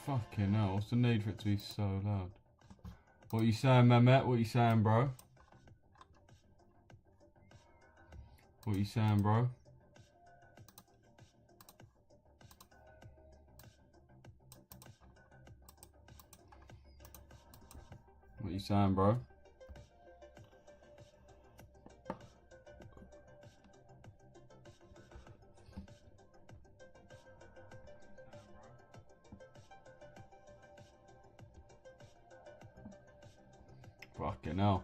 Fucking hell, what's the need for it to be so loud? What you saying, Mehmet? What you saying, bro? What you saying, bro? What you saying, bro? Fucking hell.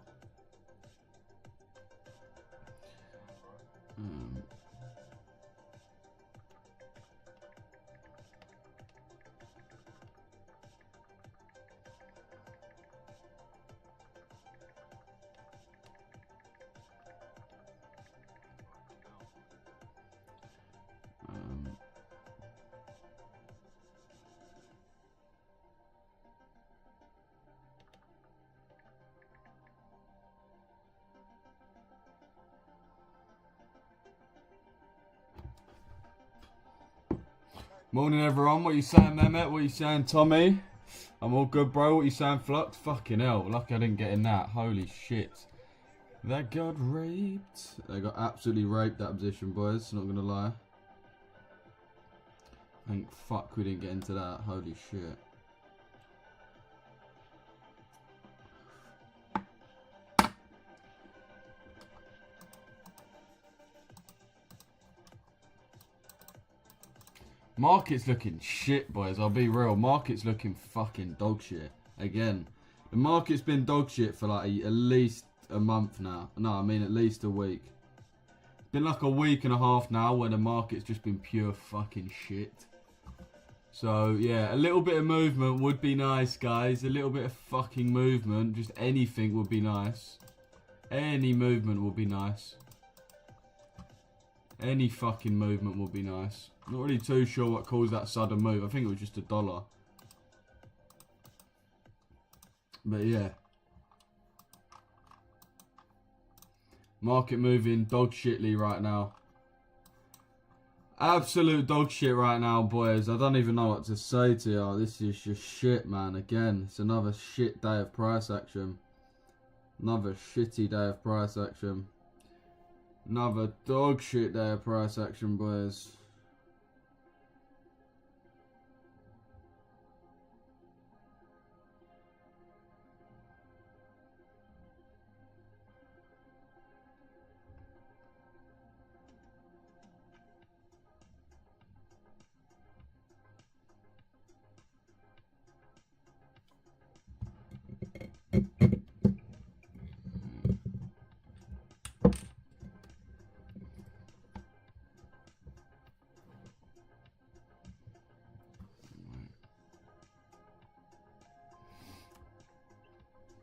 Morning, everyone. What you saying, Mehmet? What you saying, Tommy? I'm all good, bro. What you saying, Flux? Fucking hell. Lucky I didn't get in that. Holy shit. That got raped. They got absolutely raped, that position, boys. Not gonna lie. Thank fuck we didn't get into that. Holy shit. Market's looking shit, boys. I'll be real. Market's looking fucking dog shit. Again. The market's been dog shit for like at least a month now. No, I mean at least a week. It's been like a week and a half now where the market's just been pure fucking shit. So, yeah, a little bit of movement would be nice, guys. A little bit of fucking movement. Just anything would be nice. Any movement would be nice. Any fucking movement would be nice. Not really too sure what caused that sudden move. I think it was just $1. But yeah. Market moving dog shitly right now. Absolute dog shit right now, boys. I don't even know what to say to you. This is just shit, man. Again, it's another shit day of price action. Another shitty day of price action. Another dog shit day of price action, boys.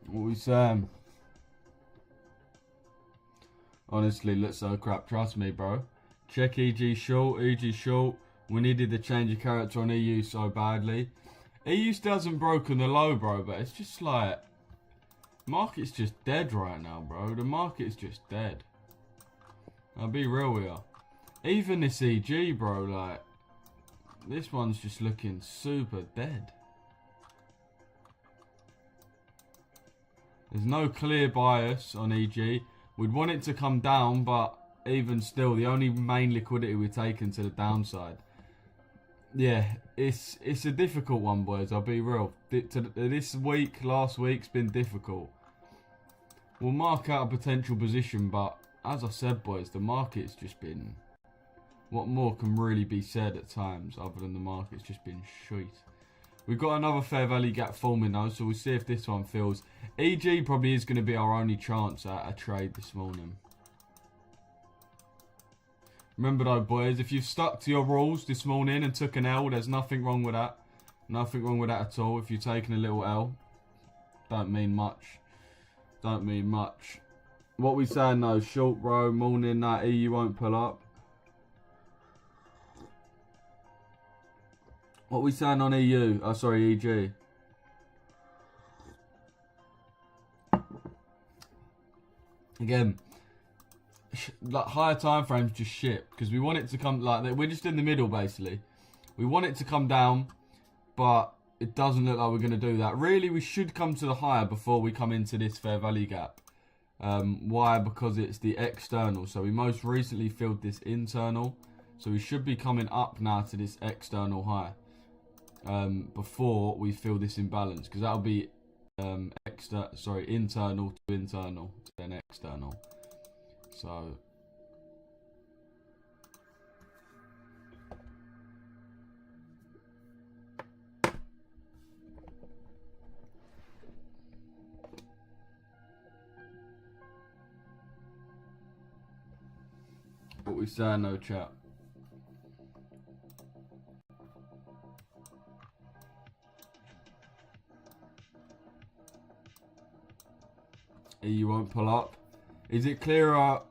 What we saying? Honestly, looks so crap. Trust me, bro. Check EG short. EG short. We needed to change the character on EU so badly. EU still hasn't broken the low, bro, but it's just like... Market's just dead right now, bro. The market's just dead. I'll be real with you. Even this EG, bro, like... This one's just looking super dead. There's no clear bias on EG. We'd want it to come down, but even still, the only main liquidity we're taking to the downside. Yeah, it's a difficult one, boys. I'll be real. This week, last week's been difficult. We'll mark out a potential position, but as I said, boys, the market's just been... What more can really be said at times other than the market's just been shite. We've got another fair value gap forming though, so we'll see if this one fills. EG probably is going to be our only chance at a trade this morning. Remember though, boys, if you've stuck to your rules this morning and took an L, there's nothing wrong with that. Nothing wrong with that at all. If you're taking a little L, don't mean much. Don't mean much. What we saying though, short row, morning, that EU won't pull up. What we saying on EU? Oh, sorry, EG. Again, like higher time frames just shit because we want it to come like we're just in the middle basically. We want it to come down, but it doesn't look like we're going to do that. Really, we should come to the higher before we come into this fair value gap. Why? Because it's the external. So we most recently filled this internal. So we should be coming up now to this external high before we fill this imbalance, because that'll be internal to internal to then external. So what we saying, no chat? You won't pull up. Is it clearer?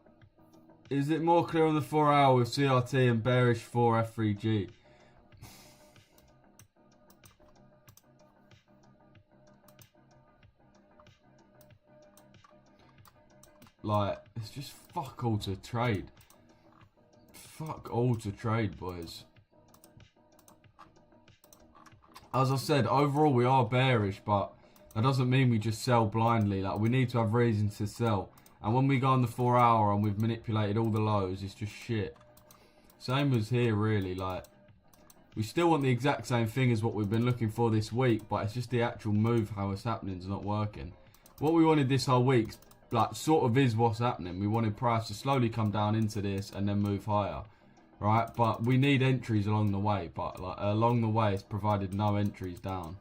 Is it more clear on the 4 hour with CRT and bearish 4 F3G? Like, it's just fuck all to trade. Fuck all to trade, boys. As I said, overall we are bearish, but that doesn't mean we just sell blindly. Like, we need to have reasons to sell. And when we go on the 4 hour and we've manipulated all the lows, it's just shit. Same as here, really. Like, we still want the exact same thing as what we've been looking for this week, but it's just the actual move, how it's happening, is not working. What we wanted this whole week, like, sort of is what's happening. We wanted price to slowly come down into this and then move higher, right? But we need entries along the way. But like, along the way, it's provided no entries down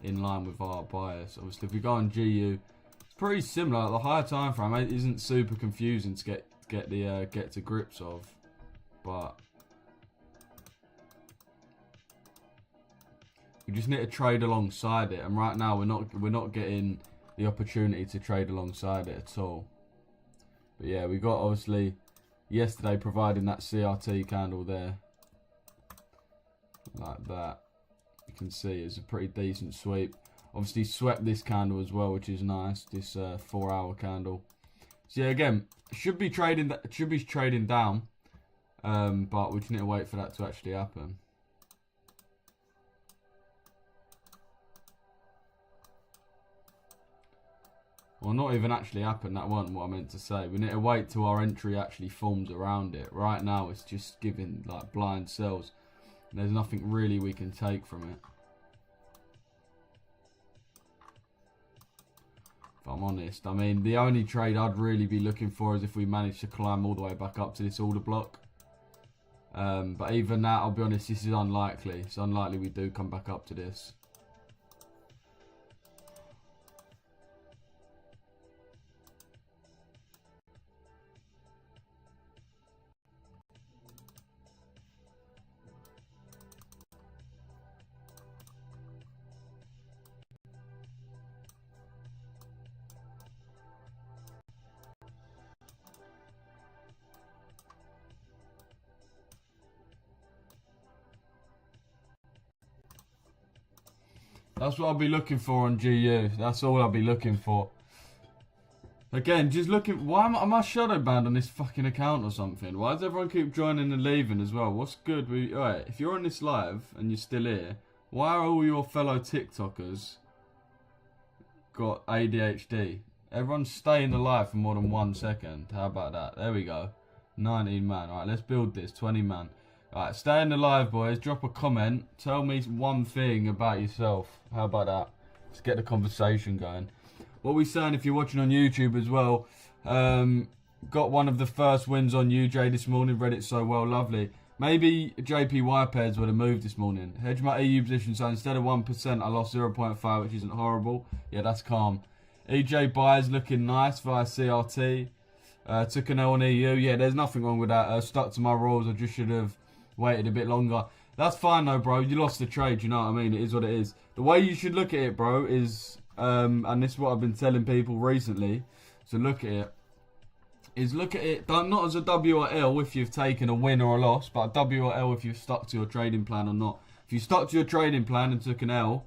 in line with our bias. Obviously, if we go on GU, it's pretty similar. The higher time frame isn't super confusing to get to grips of, but we just need to trade alongside it. And right now, we're not getting the opportunity to trade alongside it at all. But yeah, we got obviously yesterday providing that CRT candle there, like that. You can see it's a pretty decent sweep. Obviously swept this candle as well, which is nice. This 4 hour candle. So yeah, again, should be trading down, but we just need to wait for that to actually happen. Well, not even actually happen. That wasn't what I meant to say. We need to wait till our entry actually forms around it. Right now, it's just giving like blind sells. There's nothing really we can take from it. If I'm honest. I mean, the only trade I'd really be looking for is if we manage to climb all the way back up to this order block. But even that, I'll be honest, this is unlikely. It's unlikely we do come back up to this. That's what I'll be looking for on GU. That's all I'll be looking for. Again, just looking. Why am I shadow banned on this fucking account or something? Why does everyone keep joining and leaving as well? What's good? Alright, if you're on this live and you're still here, why are all your fellow TikTokers got ADHD? Everyone stay in the live for more than 1 second. How about that? There we go. 19 man. Alright, let's build this. 20 man. Alright, stay in the live, boys. Drop a comment. Tell me one thing about yourself. How about that? Let's get the conversation going. What we saying if you're watching on YouTube as well? Got one of the first wins on UJ this morning. Read it so well. Lovely. Maybe JPY pairs would have moved this morning. Hedge my EU position, so instead of 1%, I lost 0.5, which isn't horrible. Yeah, that's calm. EJ buys looking nice via CRT. Took an L on EU. Yeah, there's nothing wrong with that. Stuck to my rules. I just should have waited a bit longer. That's fine though, bro. You lost the trade, you know what I mean? It is what it is. The way you should look at it, bro, is, and this is what I've been telling people recently, so look at it, is look at it, not as a W or L if you've taken a win or a loss, but a W or L if you've stuck to your trading plan or not. If you stuck to your trading plan and took an L,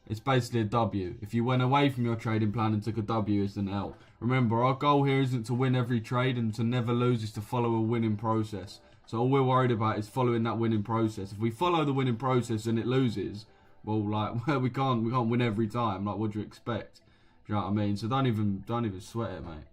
it's basically a W. If you went away from your trading plan and took a W, it's an L. Remember, our goal here isn't to win every trade and to never lose, it's to follow a winning process. So all we're worried about is following that winning process. If we follow the winning process and it loses, well, like, we can't win every time. Like, what do you expect? Do you know what I mean? So don't even sweat it, mate.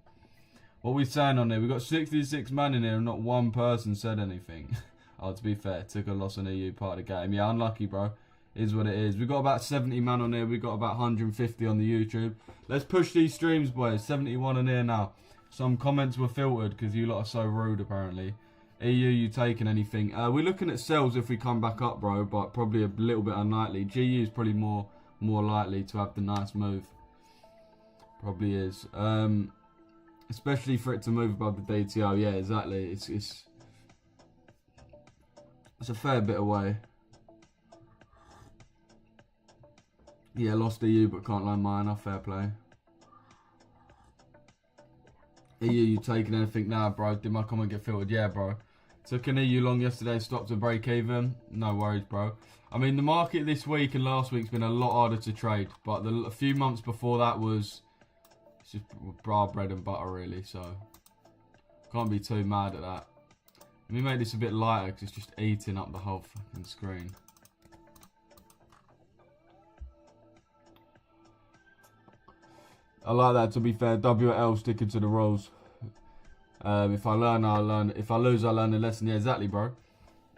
What are we saying on there? We got 66 man in here and not one person said anything. Oh, to be fair, took a loss on EU part of the game. Yeah, unlucky, bro. Is what it is. We got about 70 man on here. We got about 150 on the YouTube. Let's push these streams, boys. 71 on here now. Some comments were filtered because you lot are so rude, apparently. EU, you taking anything? We're looking at sells if we come back up, bro, but probably a little bit unlikely. GU is probably more likely to have the nice move. Probably is. Especially for it to move above the DTO. Yeah, exactly. It's a fair bit away. Yeah, lost EU, but can't loan mine. Fair play. EU, you taking anything now, bro? Did my comment get filtered? Yeah, bro. Took an EU long yesterday, stopped to break even. No worries, bro. I mean, the market this week and last week's been a lot harder to trade, but a few months before that was just bread and butter, really, so can't be too mad at that. Let me make this a bit lighter because it's just eating up the whole fucking screen. I like that, to be fair. WL sticking to the rules. If I learn, I'll learn. If I lose, I'll learn the lesson. Yeah, exactly, bro.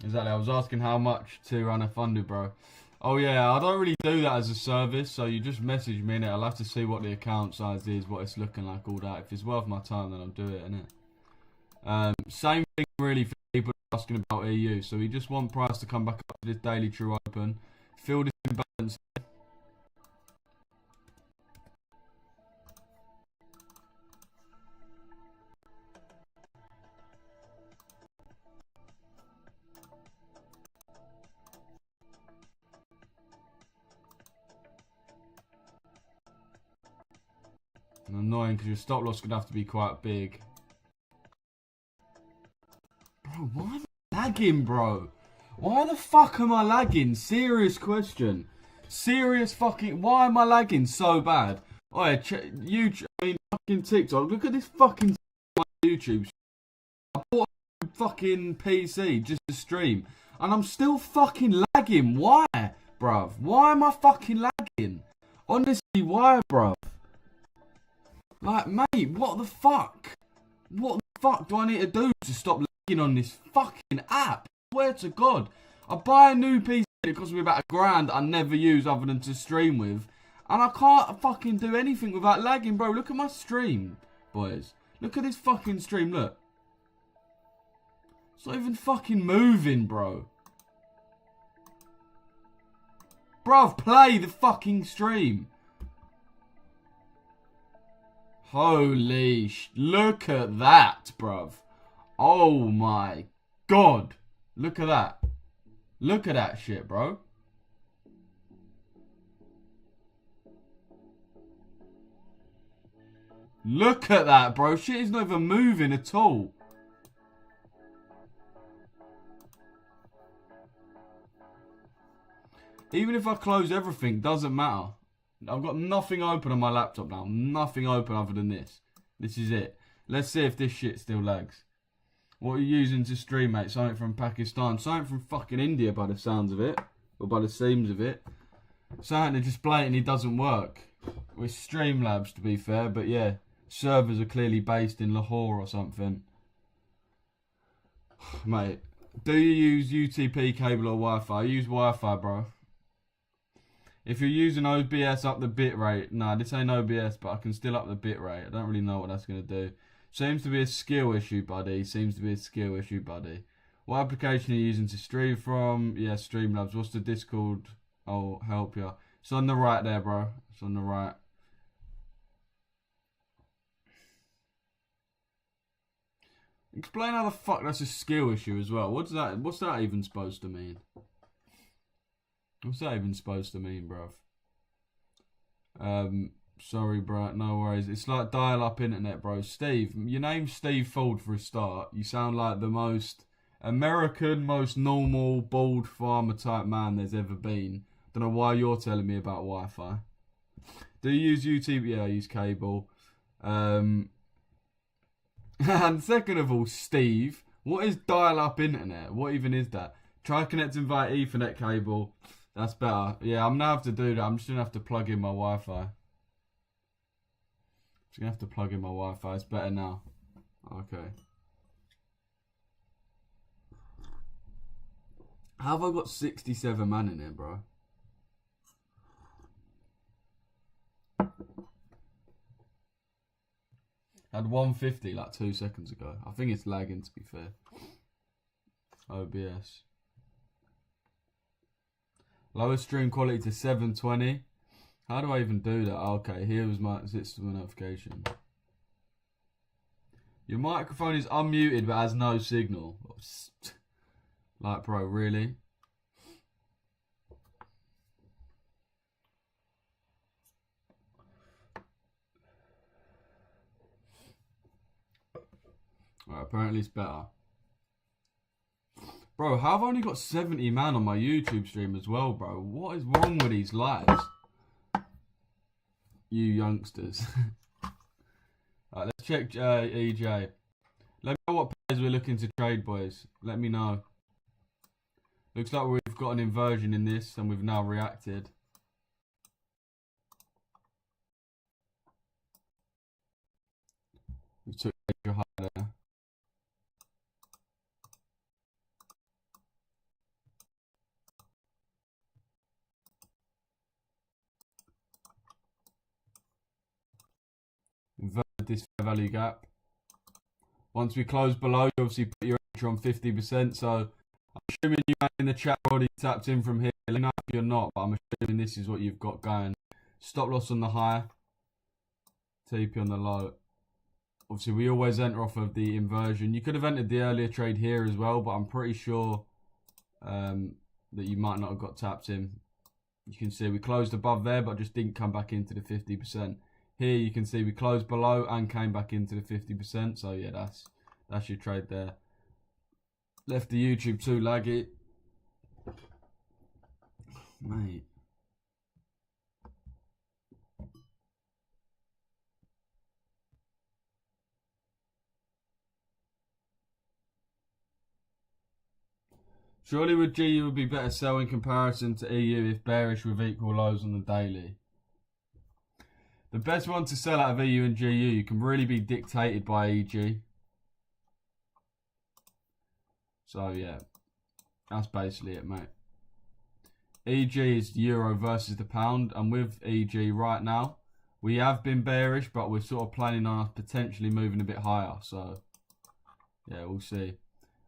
Exactly. I was asking how much to run a funded, bro. Oh, yeah, I don't really do that as a service, so you just message me, innit? I'll have to see what the account size is, what it's looking like, all that. If it's worth my time, then I'll do it, innit? Same thing, really, for people asking about EU. So we just want price to come back up to this daily true open. Fill this imbalance. Annoying because your stop loss could have to be quite big. Bro, why am I lagging, bro? Why the fuck am I lagging? Serious question. Serious fucking... Why am I lagging so bad? Oh yeah, YouTube, I mean, fucking TikTok. Look at this fucking YouTube. I bought a fucking PC just to stream. And I'm still fucking lagging. Why, bruv? Why am I fucking lagging? Honestly, why, bruv? Like, mate, what the fuck? What the fuck do I need to do to stop lagging on this fucking app? I swear to God. I buy a new PC, it costs me about £1,000 I never use other than to stream with. And I can't fucking do anything without lagging, bro. Look at my stream, boys. Look at this fucking stream, look. It's not even fucking moving, bro. Bruv, play the fucking stream. Holy look at that, bruv. Oh my God. Look at that. Look at that shit, bro. Look at that, bro. Shit is not even moving at all. Even if I close everything, doesn't matter. I've got nothing open on my laptop now. Nothing open other than this. This is it. Let's see if this shit still lags. What are you using to stream, mate? Something from Pakistan. Something from fucking India by the sounds of it. Or by the seams of it. Something that just blatantly doesn't work. With Streamlabs, to be fair. But yeah, servers are clearly based in Lahore or something. Mate, do you use UTP cable or Wi-Fi? I use Wi-Fi, bro. If you're using OBS, up the bitrate. Nah, this ain't OBS, but I can still up the bitrate. I don't really know what that's going to do. Seems to be a skill issue, buddy. Seems to be a skill issue, buddy. What application are you using to stream from? Yeah, Streamlabs. What's the Discord? I'll help you. It's on the right there, bro. It's on the right. Explain how the fuck that's a skill issue as well. What's that even supposed to mean? What's that even supposed to mean, bruv? Sorry, bro. No worries. It's like dial-up internet, bro. Steve, your name's Steve Ford for a start. You sound like the most American, most normal, bald farmer type man there's ever been. Don't know why you're telling me about Wi-Fi. Do you use YouTube? Yeah, I use cable. And second of all, Steve, what is dial-up internet? What even is that? Try connecting via Ethernet cable. That's better. Yeah, I'm gonna have to do that. I'm just gonna have to plug in my Wi-Fi. Just gonna have to plug in my Wi-Fi. It's better now. Okay. How have I got 67 man in here, bro? I had 150 like 2 seconds ago. I think it's lagging, to be fair. OBS. Lower stream quality to 720. How do I even do that? Okay, here was my system notification. Your microphone is unmuted but has no signal. Like, bro, really? Alright, apparently it's better. Bro, how have I only got 70 man on my YouTube stream as well, bro? What is wrong with these lives? You youngsters. Alright, let's check EJ. Let me know what players we're looking to trade, boys. Let me know. Looks like we've got an inversion in this and we've now reacted. We took a high there. Invert this fair value gap. Once we close below, you obviously put your entry on 50%. So I'm assuming you in the chat already tapped in from here. Let me know if you're not, but I'm assuming this is what you've got going. Stop loss on the high. TP on the low. Obviously, we always enter off of the inversion. You could have entered the earlier trade here as well, but I'm pretty sure that you might not have got tapped in. You can see we closed above there, but just didn't come back into the 50%. Here you can see we closed below and came back into the 50%. So yeah, that's your trade there. Left the YouTube too laggy. Mate. Surely with GU would be better sell in comparison to EU if bearish with equal lows on the daily. The best one to sell out of EU and GU can really be dictated by EG. So yeah, that's basically it, mate. EG is euro versus the pound, and with EG right now, we have been bearish, but we're sort of planning on us potentially moving a bit higher. So yeah, we'll see.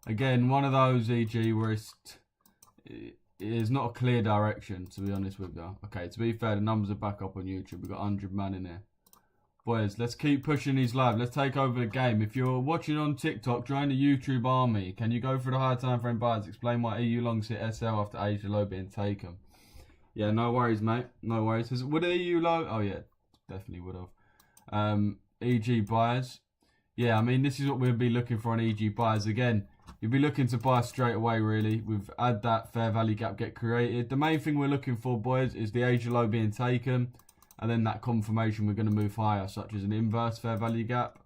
Again, one of those EG where it's not a clear direction, to be honest with you. Okay, to be fair, the numbers are back up on YouTube. We've got 100 man in here. Boys, let's keep pushing these live. Let's take over the game. If you're watching on TikTok, join the YouTube army. Can you go for the higher time frame buys? Explain why EU longs hit SL after Asia low being taken. Yeah, no worries, mate. No worries. Would EU low? Oh, yeah, definitely would have. EG buyers. Yeah, I mean, this is what we'll be looking for on EG buyers. Again, you'll be looking to buy straight away, really. We've had that fair value gap get created. The main thing we're looking for, boys, is the Asia low being taken. And then that confirmation we're going to move higher, such as an inverse fair value gap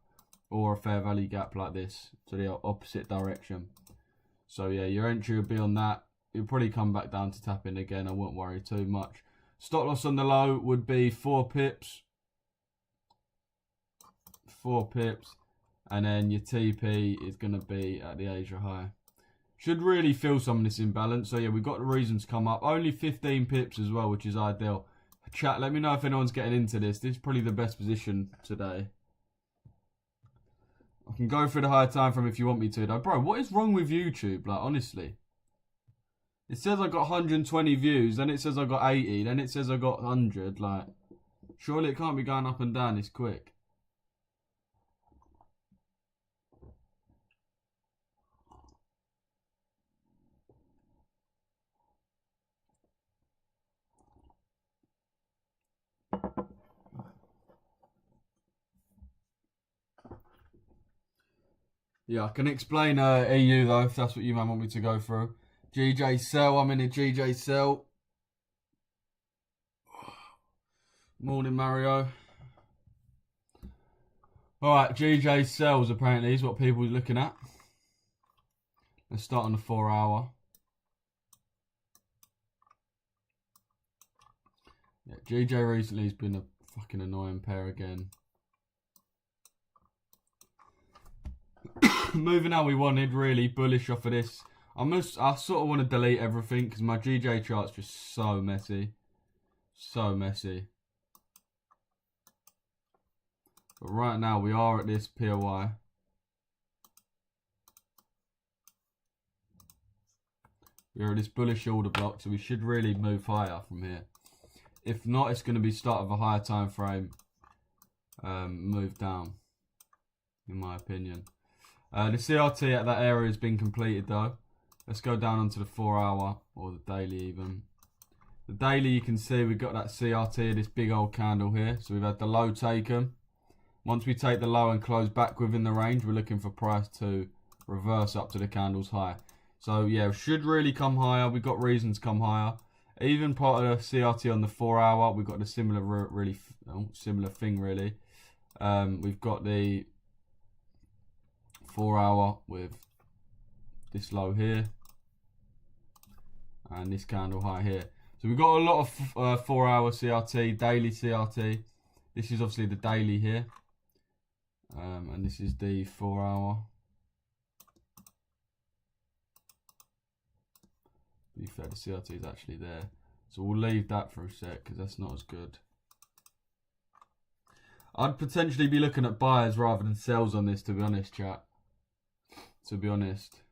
or a fair value gap like this, to the opposite direction. So yeah, your entry will be on that. It'll probably come back down to tap in again. I won't worry too much. Stop loss on the low would be 4 pips. 4 pips. And then your TP is going to be at the Asia high. Should really feel some of this imbalance. So yeah, we've got the reasons come up. Only 15 pips as well, which is ideal. Chat, let me know if anyone's getting into this. This is probably the best position today. I can go through the higher time frame if you want me to, though. Bro, what is wrong with YouTube? Like, honestly. It says I got 120 views, then it says I got 80, then it says I got 100. Like, surely it can't be going up and down this quick. Yeah, I can explain EU though, if that's what you might want me to go through. GJ sell, I'm in a GJ sell. Morning, Mario. Alright, GJ sells apparently is what people are looking at. Let's start on the 4 hour. Yeah, GJ recently has been a fucking annoying pair again. Moving how we wanted, really bullish off of this. I sort of want to delete everything because my GJ chart's just so messy. So messy. But right now we are at this POI. We're at this bullish order block, so we should really move higher from here. If not, it's going to be start of a higher time frame move down, in my opinion. The CRT at that area has been completed though. Let's go down onto the 4 hour, or the daily even. The daily, you can see we've got that CRT, this big old candle here. So we've had the low taken. Once we take the low and close back within the range, we're looking for price to reverse up to the candle's high. So yeah, should really come higher. We've got reasons to come higher. Even part of the CRT on the 4 hour, we've got a similar, similar thing really. We've got the 4 hour with this low here and this candle high here. So we've got a lot of 4 hour CRT, daily CRT. This is obviously the daily here, and this is the 4 hour. To be fair, the CRT is actually there, so we'll leave that for a sec because that's not as good. I'd potentially be looking at buyers rather than sells on this, to be honest, chat. To be honest,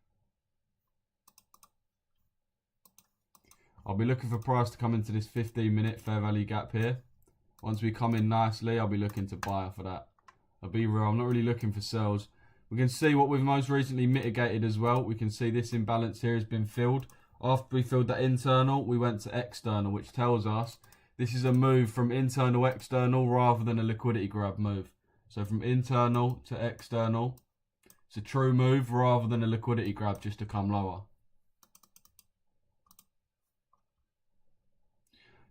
I'll be looking for price to come into this 15-minute fair value gap here. Once we come in nicely, I'll be looking to buy off of that. I'll be real, I'm not really looking for sells. We can see what we've most recently mitigated as well. We can see this imbalance here has been filled. After we filled that internal, we went to external, which tells us this is a move from internal external rather than a liquidity grab move. So from internal to external, it's a true move rather than a liquidity grab just to come lower.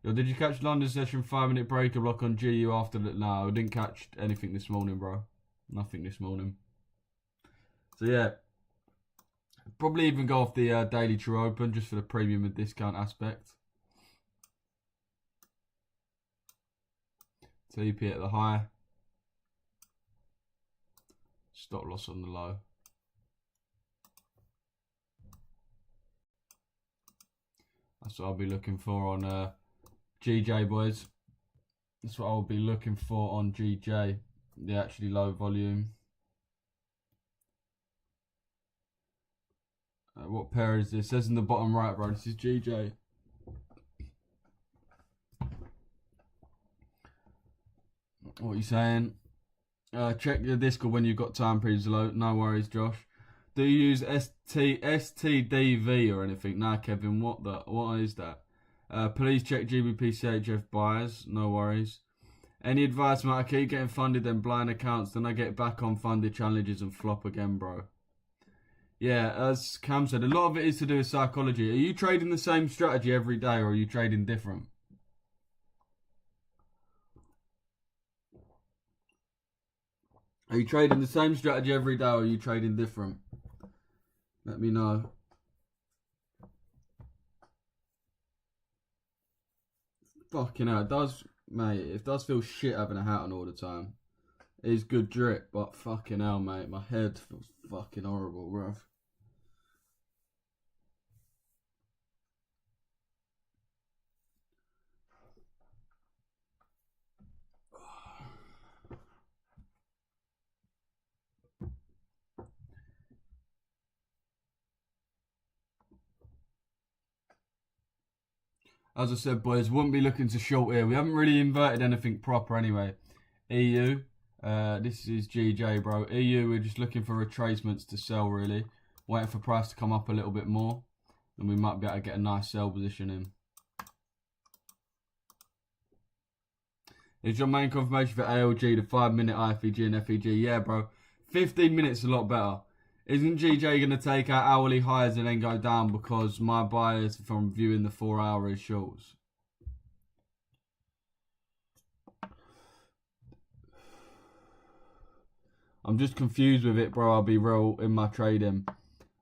Yo, did you catch London session 5-minute breaker block on GU after that? No, I didn't catch anything this morning, bro. Nothing this morning. So yeah, probably even go off the daily true open just for the premium and discount aspect. TP at the high. Stop loss on the low. That's what I'll be looking for on GJ, boys. That's what I'll be looking for on GJ. The actually low volume. What pair is this? It says in the bottom right, bro. This is GJ. What are you saying? Check your Discord when you've got time, please. Low. No worries, Josh. Do you use STDV or anything? Nah, Kevin. What is that? Please check GBP CHF buyers. No worries. Any advice, mate? I keep getting funded then blind accounts, then I get back on funded challenges and flop again, bro. Yeah, as Cam said, a lot of it is to do with psychology. Are you trading the same strategy every day or are you trading different? Are you trading the same strategy every day or are you trading different? Let me know. Fucking hell, it does, mate. It does feel shit having a hat on all the time. It is good drip, but fucking hell, mate. My head feels fucking horrible, bruv. As I said, boys, wouldn't be looking to short here. We haven't really inverted anything proper anyway. EU, this is GJ, bro. EU, we're just looking for retracements to sell, really. Waiting for price to come up a little bit more. And we might be able to get a nice sell position in. Is your main confirmation for ALG, the 5-minute IFEG and FEG? Yeah, bro. 15 minutes is a lot better. Isn't GJ going to take out hourly highs and then go down because my buyers from viewing the 4 hour is shorts? I'm just confused with it, bro. I'll be real in my trading.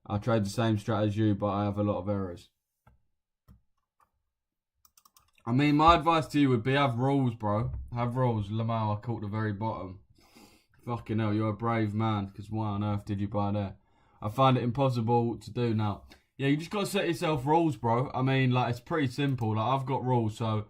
I trade the same strat as you, but I have a lot of errors. I mean, my advice to you would be have rules, bro. Have rules. Lamau, I caught the very bottom. Fucking hell, you're a brave man, because why on earth did you buy there? I find it impossible to do now. Yeah, you just got to set yourself rules, bro. I mean, like, it's pretty simple. Like, I've got rules, so,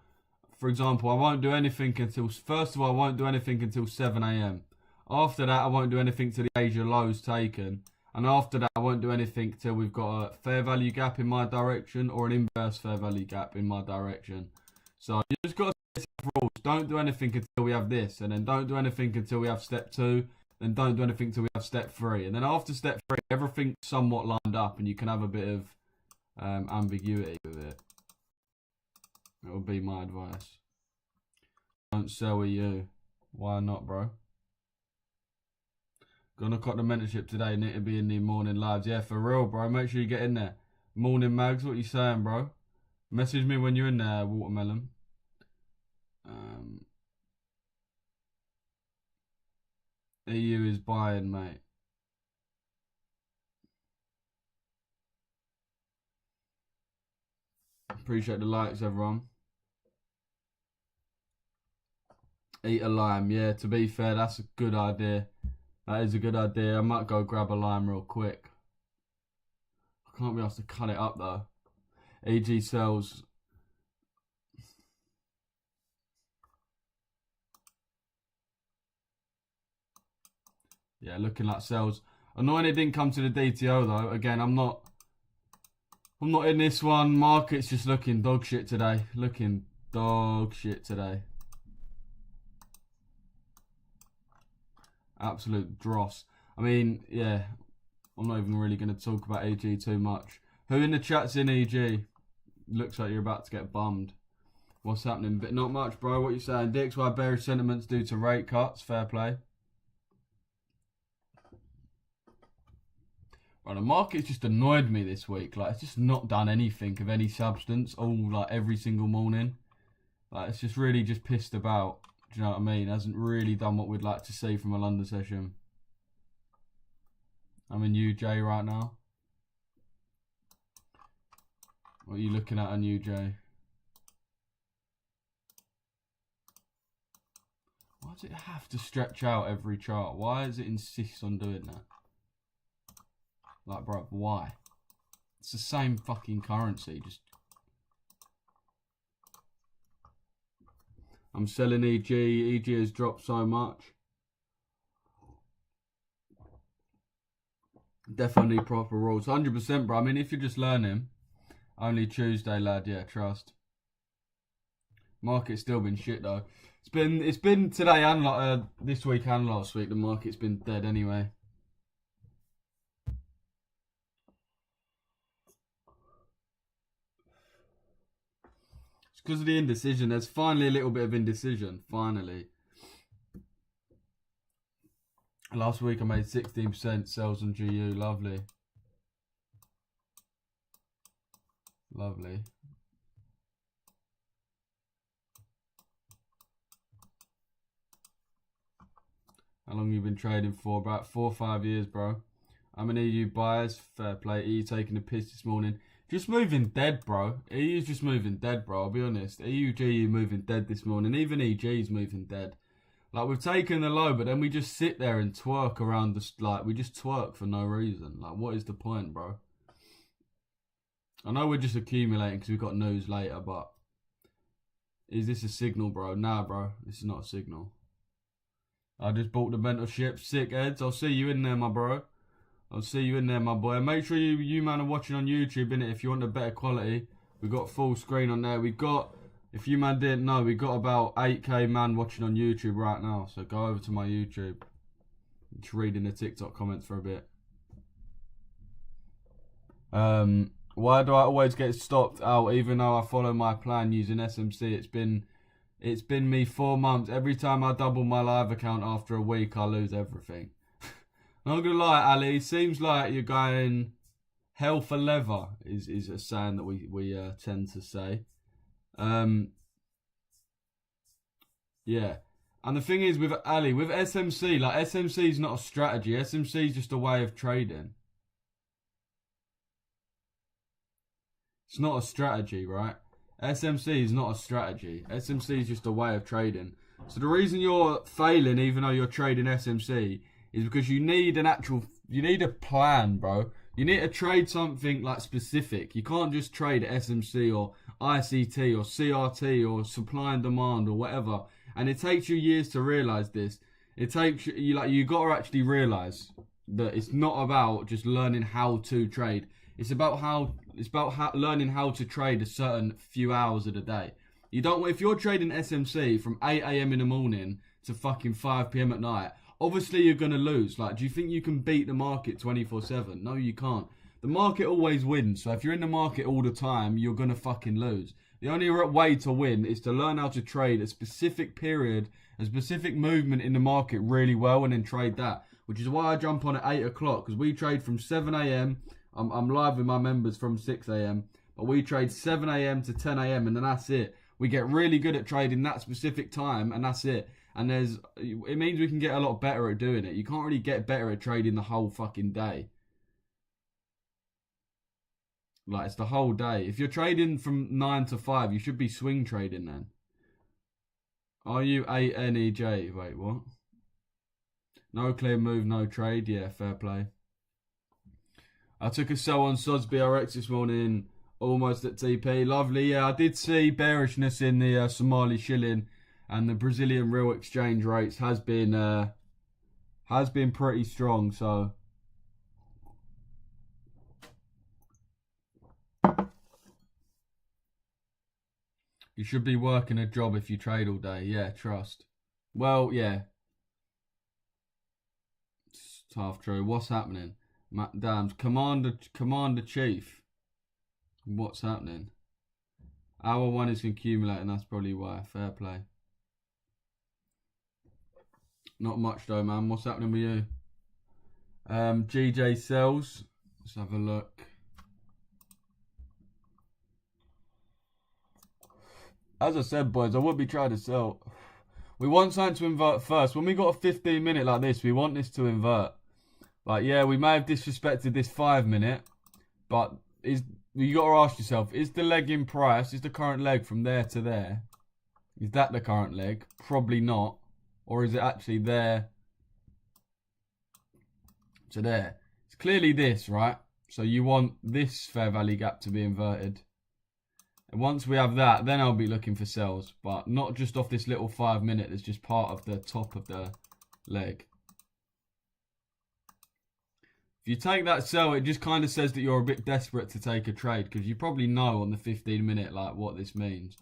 for example, I won't do anything until, first of all, I won't do anything until 7 a.m. After that, I won't do anything till the Asia low's taken. And after that, I won't do anything till we've got a fair value gap in my direction or an inverse fair value gap in my direction. So you just got to set yourself rules. Don't do anything until we have this, and then don't do anything until we have step 2, then don't do anything until we have step 3. And then after step 3, everything's somewhat lined up and you can have a bit of ambiguity with it. That would be my advice. Don't sell EU. Why not, bro? Gonna cut the mentorship today. Need to be in the morning lives. Yeah, for real, bro. Make sure you get in there. Morning mags, what you saying, bro? Message me when you're in there, Watermelon. EU is buying, mate. Appreciate the likes, everyone. Eat a lime. Yeah, to be fair, that's a good idea. That is a good idea. I might go grab a lime real quick. I can't be asked to cut it up, though. EG sells. Yeah, looking like sells. Annoying it didn't come to the DTO, though. Again, I'm not in this one. Market's just looking dog shit today. Looking dog shit today. Absolute dross. I mean, yeah, I'm not even really going to talk about EG too much. Who in the chat's in EG? Looks like you're about to get bummed. What's happening? But not much, bro. What you saying? DXY bearish sentiments due to rate cuts. Fair play. Right, the market's just annoyed me this week. Like, it's just not done anything of any substance all, like, every single morning. Like, it's just really just pissed about. Do you know what I mean? It hasn't really done what we'd like to see from a London session. I'm in UJ right now. What are you looking at on UJ? Why does it have to stretch out every chart? Why does it insist on doing that? Like, bro, why? It's the same fucking currency. Just. I'm selling EG. EG has dropped so much. Definitely proper rules. 100%, bro. I mean, if you're just learning, only Tuesday, lad. Yeah, trust. Market's still been shit though. It's been today and this week and last week. The market's been dead anyway. It's because of the indecision. There's finally a little bit of indecision. Finally. Last week I made 16% sales on GU. Lovely. Lovely. How long have you been trading for? About 4 or 5 years, bro. I'm an EU buyers. Fair play. EU taking a piss this morning. Just moving dead, bro. EU's just moving dead, bro. I'll be honest. EU, GU moving dead this morning. Even EG's moving dead. Like, we've taken the low, but then we just sit there and twerk around the... Like, we just twerk for no reason. Like, what is the point, bro? I know we're just accumulating because we've got news later, but... Is this a signal, bro? Nah, bro. This is not a signal. I just bought the mentorship. Sick, Eds. I'll see you in there, my bro. I'll see you in there, my boy. Make sure you man are watching on YouTube, innit? If you want a better quality. We've got full screen on there. We've got... If you man didn't know, we got about 8k man watching on YouTube right now. So go over to my YouTube. Just reading the TikTok comments for a bit. Why do I always get stopped out even though I follow my plan using SMC? It's been me 4 months. Every time I double my live account after a week, I lose everything. Not gonna lie, Ali. Seems like you're going hell for leather. Is a saying that we tend to say. Yeah, and the thing is with Ali, with SMC, like SMC is not a strategy. SMC is just a way of trading. It's not a strategy, right? SMC is not a strategy. SMC is just a way of trading. So the reason you're failing, even though you're trading SMC, is because you need a plan, bro. You need to trade something like specific. You can't just trade SMC or ICT or CRT or supply and demand or whatever. And it takes you years to realize this. It takes you got to actually realize that it's not about just learning how to trade. It's about learning how to trade a certain few hours of the day. You don't. If you're trading SMC from 8 a.m. in the morning to fucking 5 p.m. at night, obviously you're gonna lose. Like, do you think you can beat the market 24/7? No, you can't. The market always wins. So if you're in the market all the time, you're gonna fucking lose. The only way to win is to learn how to trade a specific period, a specific movement in the market really well, and then trade that. Which is why I jump on at 8 o'clock, because we trade from 7 a.m. I'm live with my members from 6 a.m. But we trade 7 a.m. to 10 a.m. and then that's it. We get really good at trading that specific time, and that's it. And it means we can get a lot better at doing it. You can't really get better at trading the whole fucking day. Like, it's the whole day. If you're trading from 9 to 5, you should be swing trading then. Are you ANEJ? Wait, what? No clear move, no trade. Yeah, fair play. I took a sell on Sosby RX this morning, almost at TP. Lovely. Yeah, I did see bearishness in the Somali shilling, and the Brazilian real exchange rates has been pretty strong. So you should be working a job if you trade all day. Yeah, trust. Well, yeah. It's half true. What's happening? Damn, Commander Chief. What's happening? Hour 1 is accumulating, that's probably why. Fair play. Not much though, man. What's happening with you? GJ sells. Let's have a look. As I said, boys, I would be trying to sell. We want something to invert first. When we got a 15-minute like this, we want this to invert. Like, yeah, we may have disrespected this 5-minute, but you got to ask yourself, is the leg in price, is the current leg from there to there, is that the current leg? Probably not. Or is it actually there to there? It's clearly this, right? So you want this fair value gap to be inverted. And once we have that, then I'll be looking for sells. But not just off this little 5-minute that's just part of the top of the leg. If you take that sell, it just kind of says that you're a bit desperate to take a trade, because you probably know on the 15-minute like what this means.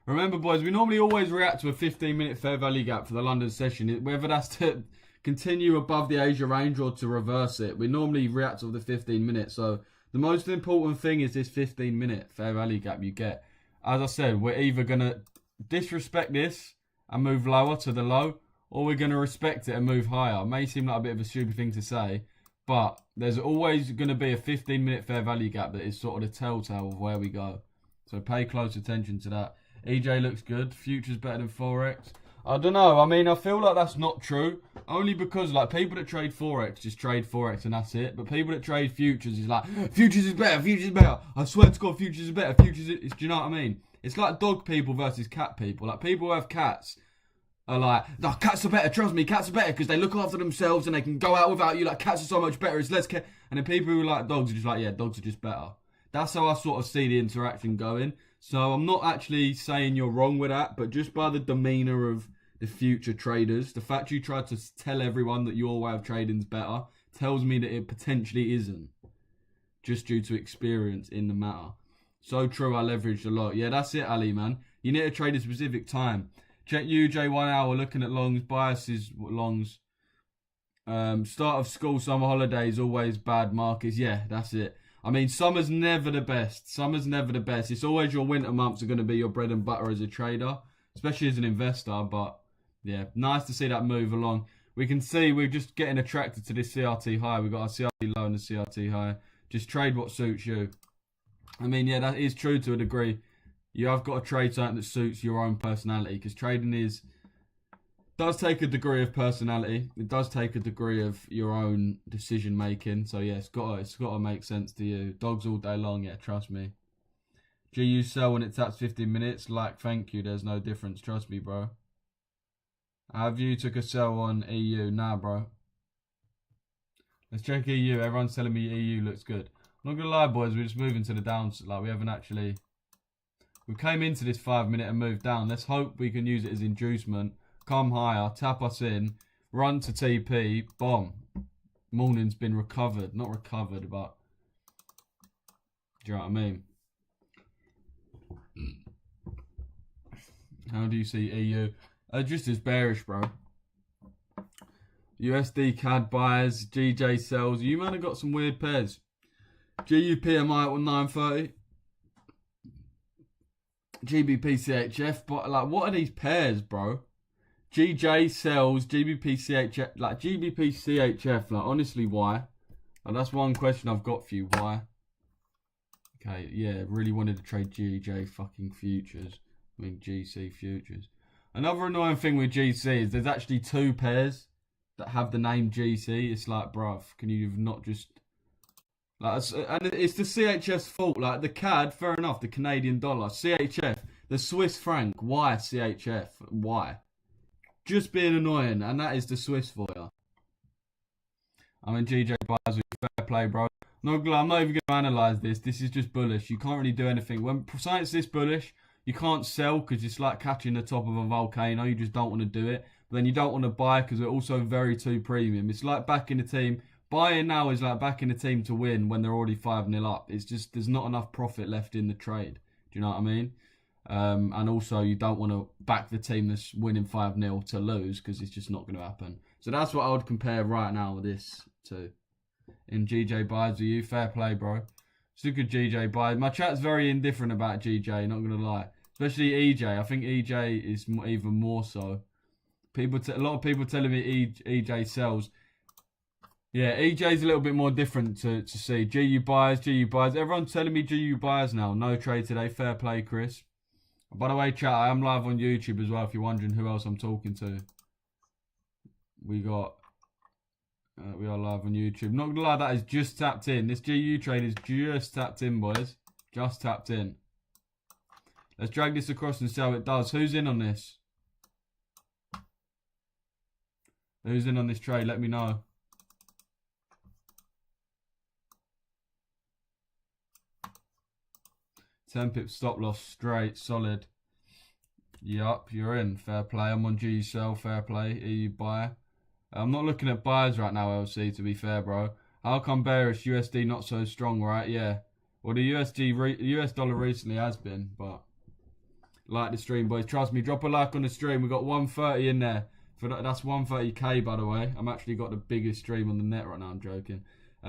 Remember, boys, we normally always react to a 15-minute fair value gap for the London session, whether that's to continue above the Asia range or to reverse it. We normally react to the 15 minutes. So the most important thing is this 15-minute fair value gap you get. As I said, we're either going to disrespect this and move lower to the low, or we're going to respect it and move higher. It may seem like a bit of a stupid thing to say, but there's always going to be a 15-minute fair value gap that is sort of the telltale of where we go. So pay close attention to that. EJ looks good. Future's better than Forex. I don't know. I mean, I feel like that's not true. Only because, like, people that trade Forex just trade Forex and that's it. But people that trade futures is like, futures is better, futures is better. I swear to God, futures is better. Futures is... Do you know what I mean? It's like dog people versus cat people. Like, people who have cats are like, no, cats are better, trust me, cats are better because they look after themselves and they can go out without you. Like, cats are so much better, it's less care. And then people who like dogs are just like, yeah, dogs are just better. That's how I sort of see the interaction going. So I'm not actually saying you're wrong with that, but just by the demeanour of the future traders, the fact you tried to tell everyone that your way of trading is better tells me that it potentially isn't, just due to experience in the matter. So true, I leveraged a lot. Yeah, that's it, Ali, man. You need to trade a specific time. Check UJ 1 hour, looking at longs, biases, longs. Start of school, summer holidays, always bad markets. Yeah, that's it. I mean, summer's never the best. Summer's never the best. It's always your winter months are going to be your bread and butter as a trader, especially as an investor. But yeah, nice to see that move along. We can see we're just getting attracted to this CRT high. We've got our CRT low and the CRT high. Just trade what suits you. I mean, yeah, that is true to a degree. You have got to trade something that suits your own personality, because trading does take a degree of personality. It does take a degree of your own decision making. So yeah, it's got to make sense to you. Dogs all day long, yeah, trust me. GU sell when it taps 15 minutes. Like, thank you. There's no difference. Trust me, bro. Have you took a sell on EU? Nah, bro. Let's check EU. Everyone's telling me EU looks good. I'm not gonna lie, boys. We're just moving to the downs. Like, we haven't actually. We came into this 5 minute and moved down. Let's hope we can use it as inducement. Come higher, tap us in, run to TP, bomb. Morning's been recovered. Not recovered, but do you know what I mean? How do you see EU? Just as bearish, bro. USD CAD buys, GJ sells. You man have got some weird pairs. GU PMI at 930. GBP CHF, but like, what are these pairs, bro? GJ sells, GBP CHF, like GBP CHF, like honestly, why? Like, that's one question I've got for you. Why? Okay, yeah, really wanted to trade GJ fucking futures. I mean GC futures. Another annoying thing with GC is there's actually two pairs that have the name GC. It's like, bruv, can you not just like? And it's the CHF's fault. Like the CAD, fair enough, the Canadian dollar, CHF, the Swiss franc. Why CHF? Why? Just being annoying, and that is the Swiss for you. I mean, GJ buys with fair play, bro. I'm not even going to analyse this. This is just bullish. You can't really do anything. When science this bullish, you can't sell because it's like catching the top of a volcano. You just don't want to do it. But then you don't want to buy because we're also very too premium. It's like backing the team. Buying now is like backing the team to win when they're already 5-0 up. It's just there's not enough profit left in the trade. Do you know what I mean? And also you don't want to back the team that's winning 5-0 to lose because it's just not going to happen. So that's what I would compare right now with this to. In GJ buys with you, fair play, bro. It's a good GJ buy. My chat's very indifferent about GJ, not gonna lie. Especially EJ. I think EJ is even more so. A lot of people telling me EJ sells. Yeah, EJ's a little bit more different to see. GU buys, GU buys. Everyone's telling me GU buys now. No trade today. Fair play, Chris. By the way, chat, I am live on YouTube as well. If you're wondering who else I'm talking to, we are live on YouTube. Not gonna lie, that is just tapped in. This GU trade is just tapped in, boys. Just tapped in. Let's drag this across and see how it does. Who's in on this? Who's in on this trade? Let me know. $10 stop loss straight, solid. Yup, you're in. Fair play. I'm on GU sell. Fair play. EU buy. I'm not looking at buys right now, LC, to be fair, bro. How come bearish? USD not so strong, right? Yeah. Well, the US dollar recently has been, but like the stream, boys. Trust me, drop a like on the stream. We got 130 in there. That's 130k, by the way. I'm actually got the biggest stream on the net right now. I'm joking.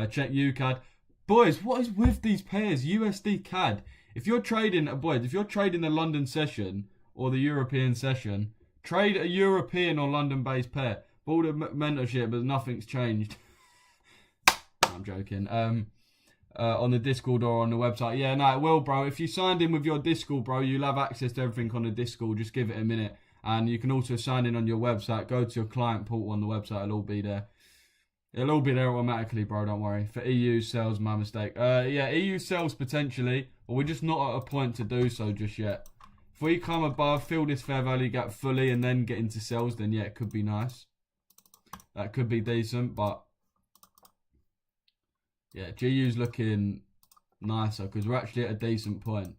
Check UCAD. Boys, what is with these pairs? USD CAD. If you're trading, boys, if you're trading the London session or the European session, trade a European or London-based pair. Bought a mentorship, but nothing's changed. I'm joking. On the Discord or on the website. Yeah, no, it will, bro. If you signed in with your Discord, bro, you'll have access to everything on the Discord. Just give it a minute. And you can also sign in on your website. Go to your client portal on the website. It'll all be there. It'll all be there automatically, bro. Don't worry. For EU sales, my mistake. Yeah, EU sales potentially, but we're just not at a point to do so just yet. If we come above, fill this fair value gap fully, and then get into sales, then yeah, it could be nice. That could be decent, but yeah, GU's looking nicer because we're actually at a decent point.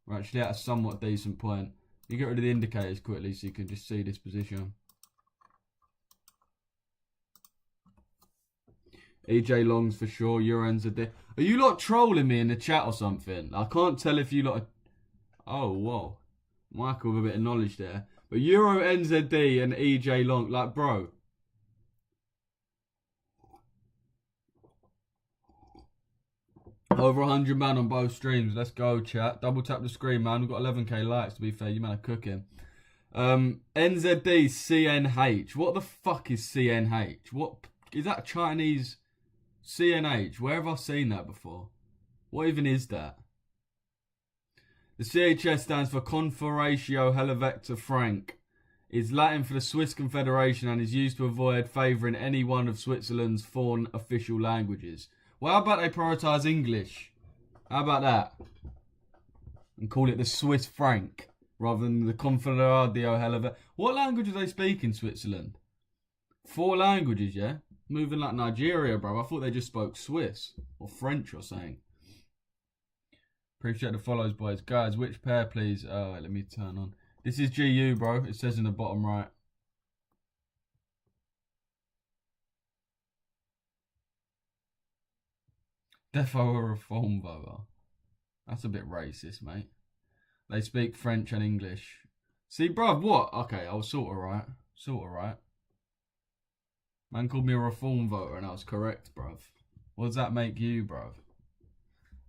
We're actually at a somewhat decent point. You get rid of the indicators quickly so you can just see this position. EJ longs for sure. Euros are you lot trolling me in the chat or something? I can't tell if you lot are... Oh, whoa. Michael with a bit of knowledge there. But Euro NZD and EJ long, like, bro. Over 100 man on both streams. Let's go, chat. Double tap the screen, man. We've got 11k likes, to be fair. You man are cooking. NZD CNH. What the fuck is CNH? What is that Chinese CNH? Where have I seen that before? What even is that? The CHS stands for Conferatio Helvetica Franc. It's Latin for the Swiss Confederation and is used to avoid favouring any one of Switzerland's foreign official languages. Well, how about they prioritise English? How about that? And call it the Swiss franc rather than the Confederadio Helvetia. What language do they speak in Switzerland? 4 languages, yeah? Moving like Nigeria, bro. I thought they just spoke Swiss or French or something. Appreciate the follows, boys. Guys, which pair, please? Oh, wait, let me turn on. This is GU, bro. It says in the bottom right. Defo a reform voter. That's a bit racist, mate. They speak French and English. See, bruv, what? Okay, I was sort of right. Sort of right. Man called me a reform voter and I was correct, bruv. What does that make you, bruv?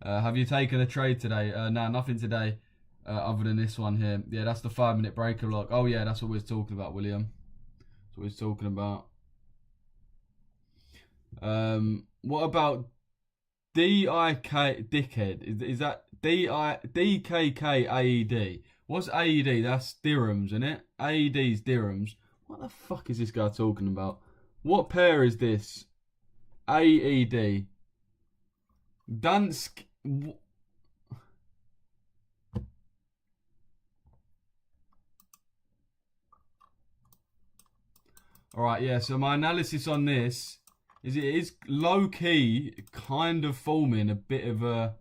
Have you taken a trade today? Nah, nothing today. Other than this one here. Yeah, that's the 5-minute breaker lock. Oh, yeah, that's what we was talking about, William. That's what we was talking about. What about D-I-K, dickhead? Is that D-I-D-K-K-A-E-D? What's AED? That's dirhams, isn't it? AED's dirhams. What the fuck is this guy talking about? What pair is this? AED. Dansk. Alright, yeah, so my analysis on this is it is low-key kind of forming a bit of a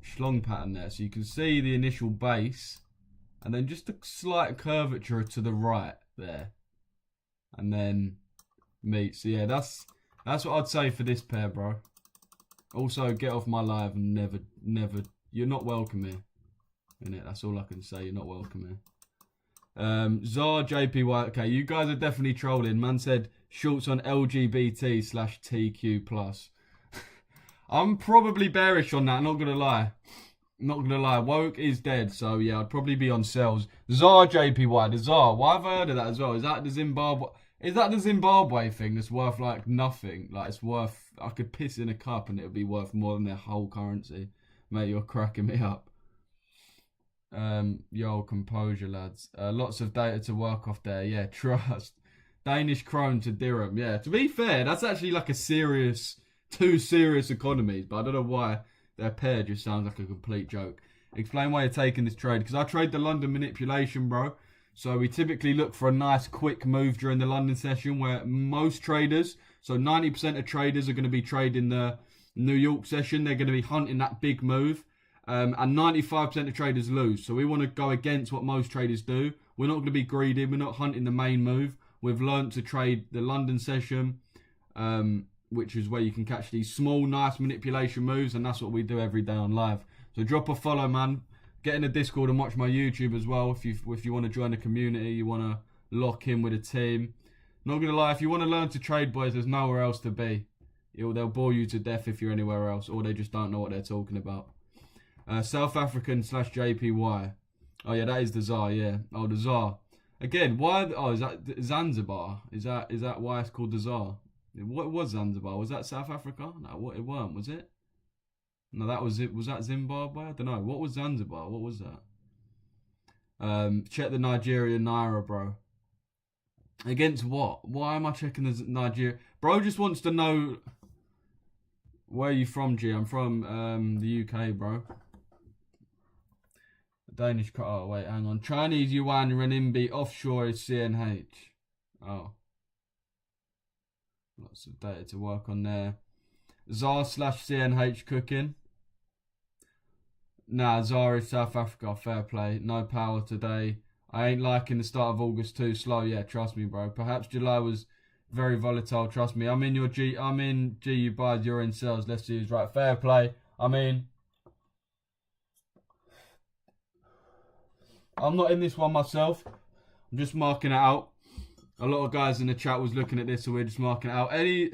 schlong pattern there. So you can see the initial base and then just a slight curvature to the right there. And then meet. So yeah, that's what I'd say for this pair, bro. Also, get off my live and never, you're not welcome here. Innit? That's all I can say, you're not welcome here. Zar JPY, okay, you guys are definitely trolling. Man said shorts on LGBT/TQ+. I'm probably bearish on that, not gonna lie. Not gonna lie, woke is dead, so yeah, I'd probably be on sales. Zar JPY, the Zar, why have I heard of that as well? Is that the Zimbabwe thing that's worth like nothing? Like it's worth, I could piss in a cup and it would be worth more than their whole currency. Mate, you're cracking me up. Yo, composure, lads. Lots of data to work off there. Yeah, trust. Danish krone to dirham. Yeah, to be fair, that's actually like a serious, 2 serious economies. But I don't know why their pair just sounds like a complete joke. Explain why you're taking this trade. Because I trade the London manipulation, bro. So we typically look for a nice quick move during the London session where most traders, so 90% of traders are going to be trading the New York session. They're going to be hunting that big move. And 95% of traders lose. So we want to go against what most traders do. We're not going to be greedy. We're not hunting the main move. We've learned to trade the London session, which is where you can catch these small, nice manipulation moves. And that's what we do every day on live. So drop a follow, man. Get in the Discord and watch my YouTube as well. If you want to join the community, you want to lock in with a team. Not going to lie, if you want to learn to trade, boys, there's nowhere else to be. They'll bore you to death if you're anywhere else. Or they just don't know what they're talking about. South African/JPY. Oh yeah, that is the Tsar. Yeah. Oh, the Tsar. Again, why? Oh, is that Zanzibar? Is that why it's called the Tsar? What was Zanzibar? Was that South Africa? No, what it weren't. Was it? No, that was it. Was that Zimbabwe? I don't know. What was Zanzibar? What was that? Check the Nigerian Naira, bro. Against what? Why am I checking the Nigeria? Bro just wants to know. Where are you from, G? I'm from the UK, bro. Danish, oh wait, hang on. Chinese yuan, renminbi, offshore is CNH. Oh. Lots of data to work on there. ZAR/CNH cooking. Nah, ZAR is South Africa, fair play. No power today. I ain't liking the start of August too slow. Yeah, trust me, bro. Perhaps July was very volatile, trust me. I'm in G, you buys, you're in sales. Let's see who's right. Fair play. I mean, I'm not in this one myself. I'm just marking it out. A lot of guys in the chat was looking at this, so we're just marking it out. Any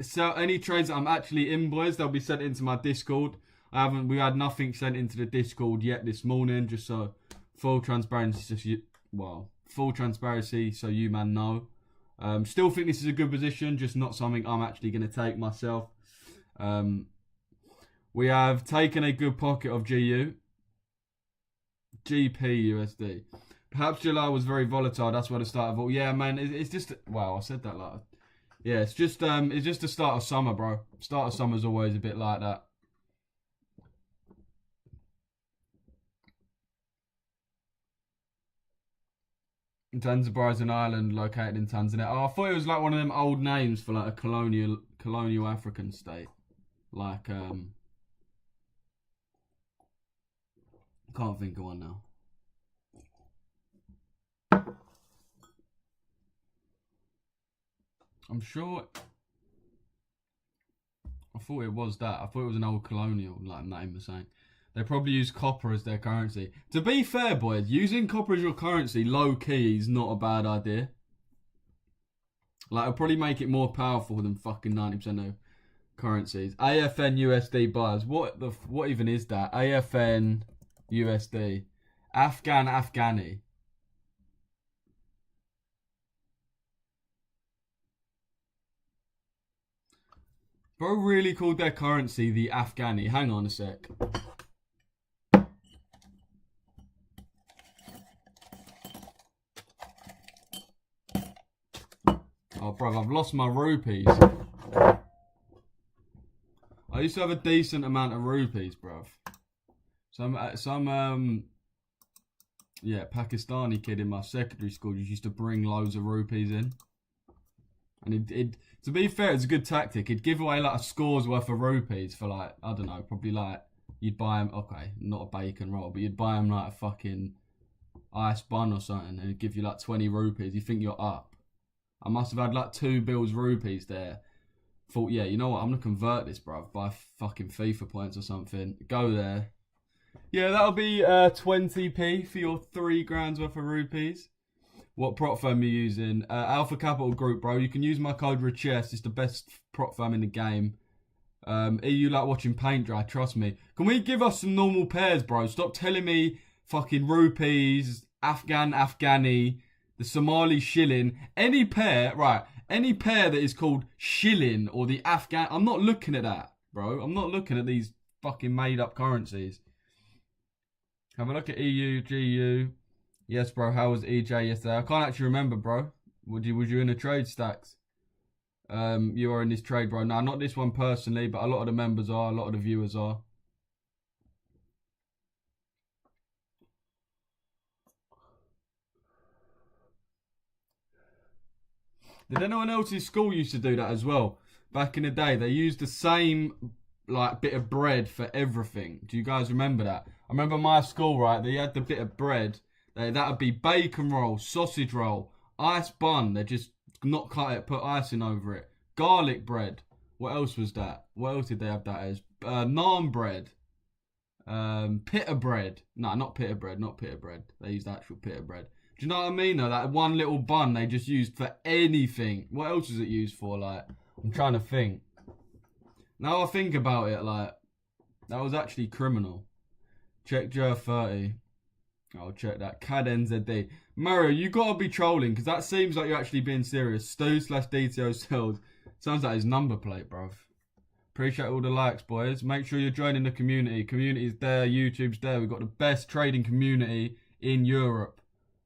trades that I'm actually in, boys, they'll be sent into my Discord. We had nothing sent into the Discord yet this morning, just so full transparency. Full transparency, so you man know. Still think this is a good position, just not something I'm actually going to take myself. We have taken a good pocket of GU. GPUSD. Perhaps July was very volatile. That's where the start of all. Yeah, man. It's just. Wow, I said that like. Yeah, it's just the start of summer, bro. Start of summer's always a bit like that. Zanzibar is an island located in Tanzania. Oh, I thought it was like one of them old names for like a colonial African state. Like can't think of one now. I'm sure. I thought it was that. I thought it was an old colonial like name or something. They probably use copper as their currency. To be fair, boys, using copper as your currency, low key, is not a bad idea. Like, it'll probably make it more powerful than fucking 90% of currencies. AFN USD buyers. What even is that? AFN USD. Afghani. Bro really called their currency the Afghani. Hang on a sec. Oh, bro, I've lost my rupees. I used to have a decent amount of rupees, bruv. Some Pakistani kid in my secondary school just used to bring loads of rupees in. And it to be fair, it's a good tactic. He'd give away like a score's worth of rupees for like, I don't know, probably like, you'd buy him, okay, not a bacon roll, but you'd buy him like a fucking ice bun or something and he'd give you like 20 rupees. You think you're up. I must have had like 2 bills rupees there. Thought, yeah, you know what, I'm gonna convert this, bruv, buy fucking FIFA points or something. Go there. Yeah, that'll be 20p for your 3 grand's worth of rupees. What prop firm are you using? Alpha Capital Group, bro. You can use my code RICHES. It's the best prop firm in the game. EU like watching paint dry, trust me. Can we give us some normal pairs, bro? Stop telling me fucking rupees, Afghani, the Somali shilling. Any pair, right, any pair that is called shilling or the Afghan. I'm not looking at that, bro. I'm not looking at these fucking made up currencies. Have a look at EU, GU. Yes, bro. How was EJ yesterday? I can't actually remember, bro. Was you in a trade, Stacks? You are in this trade, bro. Nah, not this one personally, but a lot of the members are. A lot of the viewers are. Did anyone else's school used to do that as well? Back in the day, they used the same like bit of bread for everything. Do you guys remember that? I remember my school, right? They had the bit of bread. That would be bacon roll, sausage roll, ice bun. They just not cut it, put icing over it. Garlic bread. What else was that? What else did they have that as? Naan bread. Pita bread. No, not pita bread. Not pita bread. They used actual pita bread. Do you know what I mean though? That one little bun they just used for anything. What else was it used for? Like, I'm trying to think. Now I think about it, like, that was actually criminal. Check Jer 30. I'll check that. CAD-NZD. Mario, you gotta be trolling, because that seems like you're actually being serious. Stu/DTO Cells. Sounds like his number plate, bruv. Appreciate all the likes, boys. Make sure you're joining the community. Community's there, YouTube's there. We've got the best trading community in Europe.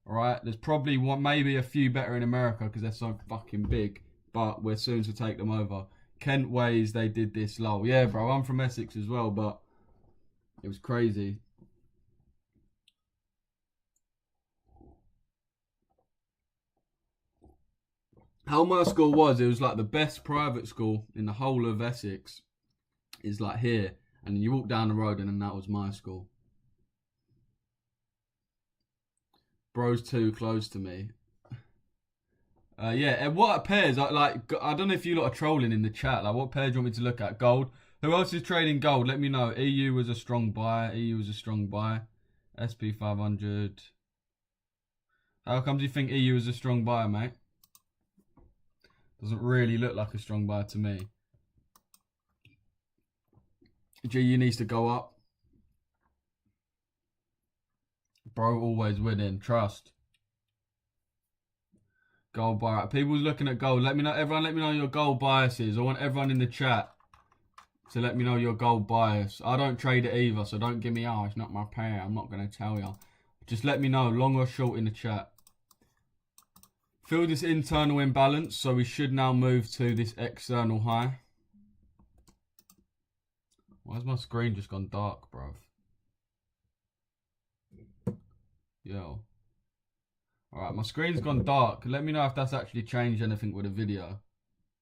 Alright? There's probably one, maybe a few better in America, because they're so fucking big. But we're soon to take them over. Kent Ways, they did this lol. Yeah, bro, I'm from Essex as well, but it was crazy. How my school was, it was like the best private school in the whole of Essex is like here. And you walk down the road and then that was my school. Bro's too close to me. Yeah, and what pairs? I don't know if you lot are trolling in the chat. Like, what pairs do you want me to look at? Gold. Who else is trading gold? Let me know. EU was a strong buy. EU was a strong buy. SP 500. How comes you think EU is a strong buy, mate? Doesn't really look like a strong buy to me. GU needs to go up. Bro always winning. Trust. Gold buy. People's looking at gold. Let me know. Everyone, let me know your gold biases. I want everyone in the chat to let me know your gold bias. I don't trade it either, so don't give me, oh, it's not my pair. I'm not going to tell you. Just let me know, long or short, in the chat. Fill this internal imbalance, so we should now move to this external high. Why has my screen just gone dark, bruv? Yo. Alright, my screen's gone dark. Let me know if that's actually changed anything with the video.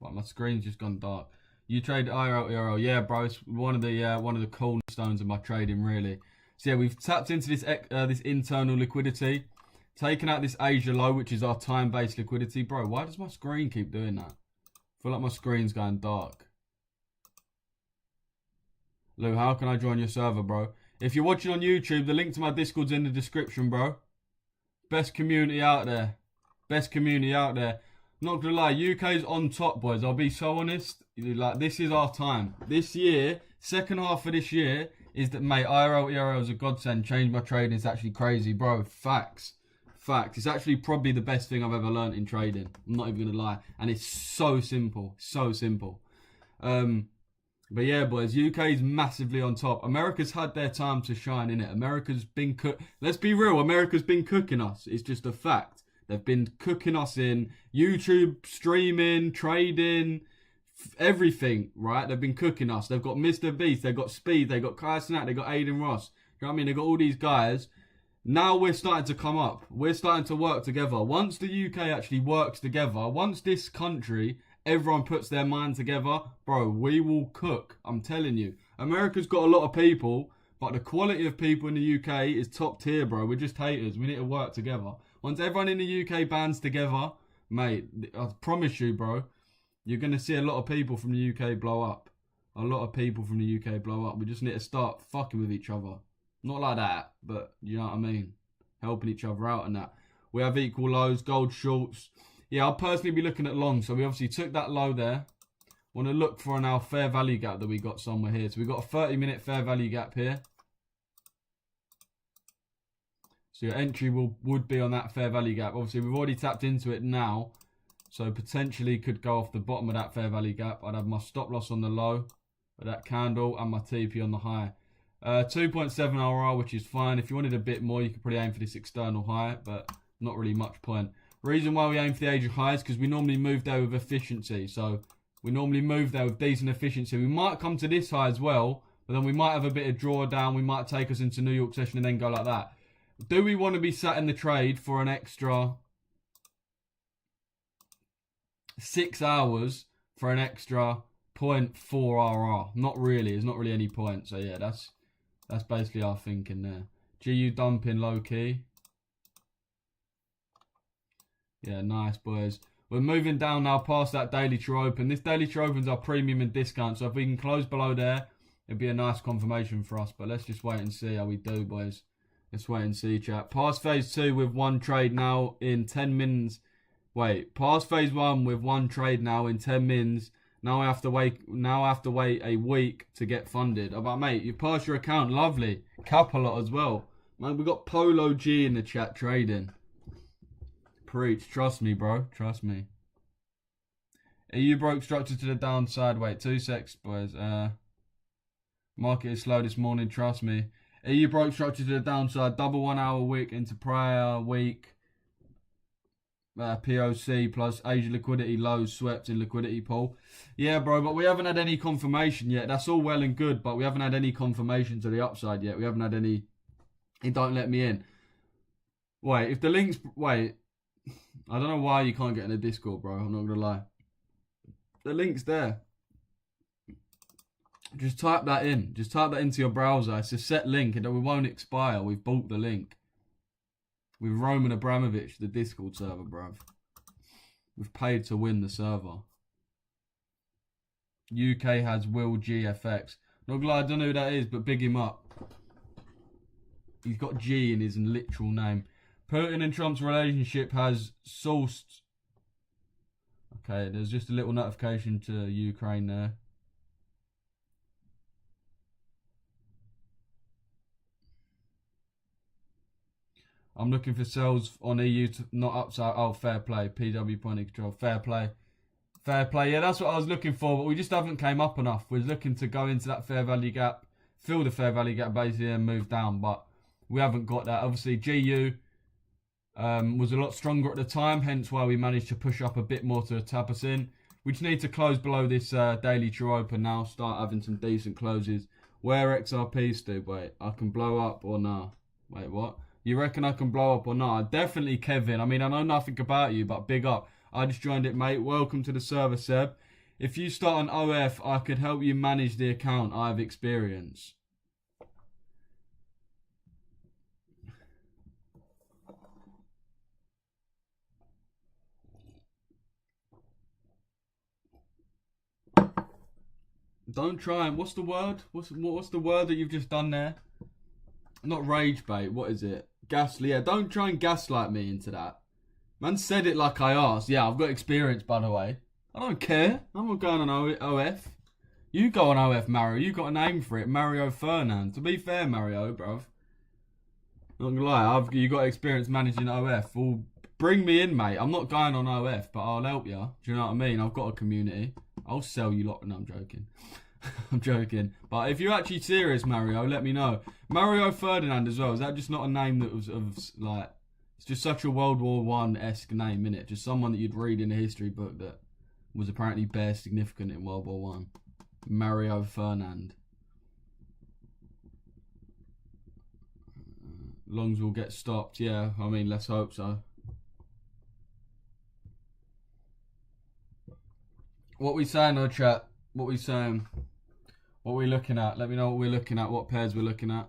Right, my screen's just gone dark. You trade IRL. Yeah, bro, it's one of the cornerstones of my trading, really. So yeah, we've tapped into this this internal liquidity, taken out this Asia low, which is our time-based liquidity. Bro, why does my screen keep doing that? I feel like my screen's going dark. Lou, how can I join your server, bro? If you're watching on YouTube, the link to my Discord's in the description, bro. Best community out there. Best community out there. Not gonna lie, UK's on top, boys. I'll be so honest. Like, this is our time. This year, second half of this year, is that, mate, IRL, ERL is a godsend. Changed my trading. It's actually crazy, bro. Facts. Facts. It's actually probably the best thing I've ever learned in trading. I'm not even gonna lie. And it's so simple. So simple. But yeah, boys, UK's massively on top. America's had their time to shine, innit? America's been let's be real, America's been cooking us. It's just a fact. They've been cooking us in YouTube, streaming, trading, everything, right? They've been cooking us. They've got Mr. Beast, they've got Speed, they've got Kai Snap, they've got Aiden Ross. You know what I mean? They've got all these guys. Now we're starting to come up. We're starting to work together. Once the UK actually works together, once this country, everyone puts their mind together, bro, we will cook. I'm telling you. America's got a lot of people, but the quality of people in the UK is top tier, bro. We're just haters. We need to work together. Once everyone in the UK bands together, mate, I promise you, bro, you're going to see a lot of people from the UK blow up. A lot of people from the UK blow up. We just need to start fucking with each other. Not like that, but you know what I mean? Helping each other out and that. We have equal lows, gold shorts. Yeah, I'll personally be looking at long. So we obviously took that low there. Want to look for our fair value gap that we got somewhere here. So we've got a 30-minute fair value gap here. So your entry would be on that fair value gap. Obviously, we've already tapped into it now. So potentially could go off the bottom of that fair value gap. I'd have my stop loss on the low of that candle and my TP on the high. 2.7 RR, which is fine. If you wanted a bit more, you could probably aim for this external high, but not really much point. Reason why we aim for the Asia high is because we normally move there with efficiency. So we normally move there with decent efficiency. We might come to this high as well, but then we might have a bit of drawdown. We might take us into New York session and then go like that. Do we want to be sat in the trade for an extra 6 hours for an extra 0.4 RR? Not really. There's not really any point. So yeah, that's basically our thinking there. GU dumping low key. Yeah, nice, boys. We're moving down now past that daily true open. This daily true open's our premium and discount. So if we can close below there, it'd be a nice confirmation for us. But let's just wait and see how we do, boys. Let's wait and see, chat. Past phase 2 with one trade now in 10 mins. Wait, past phase 1 with one trade now in 10 mins. Now I have to wait. Now I have to wait a week to get funded. Oh, but mate, you passed your account. Lovely. Cap a lot as well. Man, we got Polo G in the chat trading. Preach. Trust me, bro. Trust me. EU broke structure to the downside. Wait, 2 secs, boys. Market is slow this morning. Trust me. EU broke structure to the downside. Double 1 hour wick into prior week. POC plus Asia liquidity lows swept in liquidity pool. Yeah, bro, but we haven't had any confirmation yet. That's all well and good, but we haven't had any confirmation to the upside yet. We haven't had any. It don't let me in. Wait, if the links. Wait. I don't know why you can't get in the Discord, bro. I'm not going to lie. The link's there. Just type that in. Just type that into your browser. It's a set link and it won't expire. We've bought the link. With Roman Abramovich, the Discord server, bruv. We've paid to win the server. UK has Will GFX. Not glad I don't know who that is, but big him up. He's got G in his literal name. Putin and Trump's relationship has sourced. Okay, there's just a little notification to Ukraine there. I'm looking for sales on EU to not upside. Oh, fair play. PW point of control. Fair play. Fair play. Yeah, that's what I was looking for, but we just haven't came up enough. We're looking to go into that fair value gap, fill the fair value gap basically and move down, but we haven't got that. Obviously, GU was a lot stronger at the time, hence why we managed to push up a bit more to tap us in. We just need to close below this daily true open now, start having some decent closes. Where XRP stood, wait, I can blow up or nah? Wait, what? You reckon I can blow up or not? Definitely, Kevin. I mean, I know nothing about you, but big up. I just joined it, mate. Welcome to the server, Seb. If you start an OF, I could help you manage the account. I have experience. Don't try and... What's the word? What's the word that you've just done there? Not rage bait. What is it? Gaslight. Yeah, don't try and gaslight me into that. Man said it like I asked. Yeah, I've got experience, by the way. I don't care. I'm not going on OF. You go on OF, Mario. You got a name for it. Mario Fernand. To be fair, Mario, bruv. Not gonna lie. You got experience managing OF. Well, bring me in, mate. I'm not going on OF, but I'll help you. Do you know what I mean? I've got a community. I'll sell you lot. No, I'm joking. I'm joking. But if you're actually serious, Mario, let me know. Mario Ferdinand as well. Is that just not a name that was of, like... It's just such a World War One-esque name, innit? Just someone that you'd read in a history book that was apparently bare significant in World War One. Mario Fernand. Longs will get stopped. Yeah, I mean, let's hope so. What we saying, though, chat? What we saying? What we looking at? Let me know what we're looking at. What pairs we're looking at.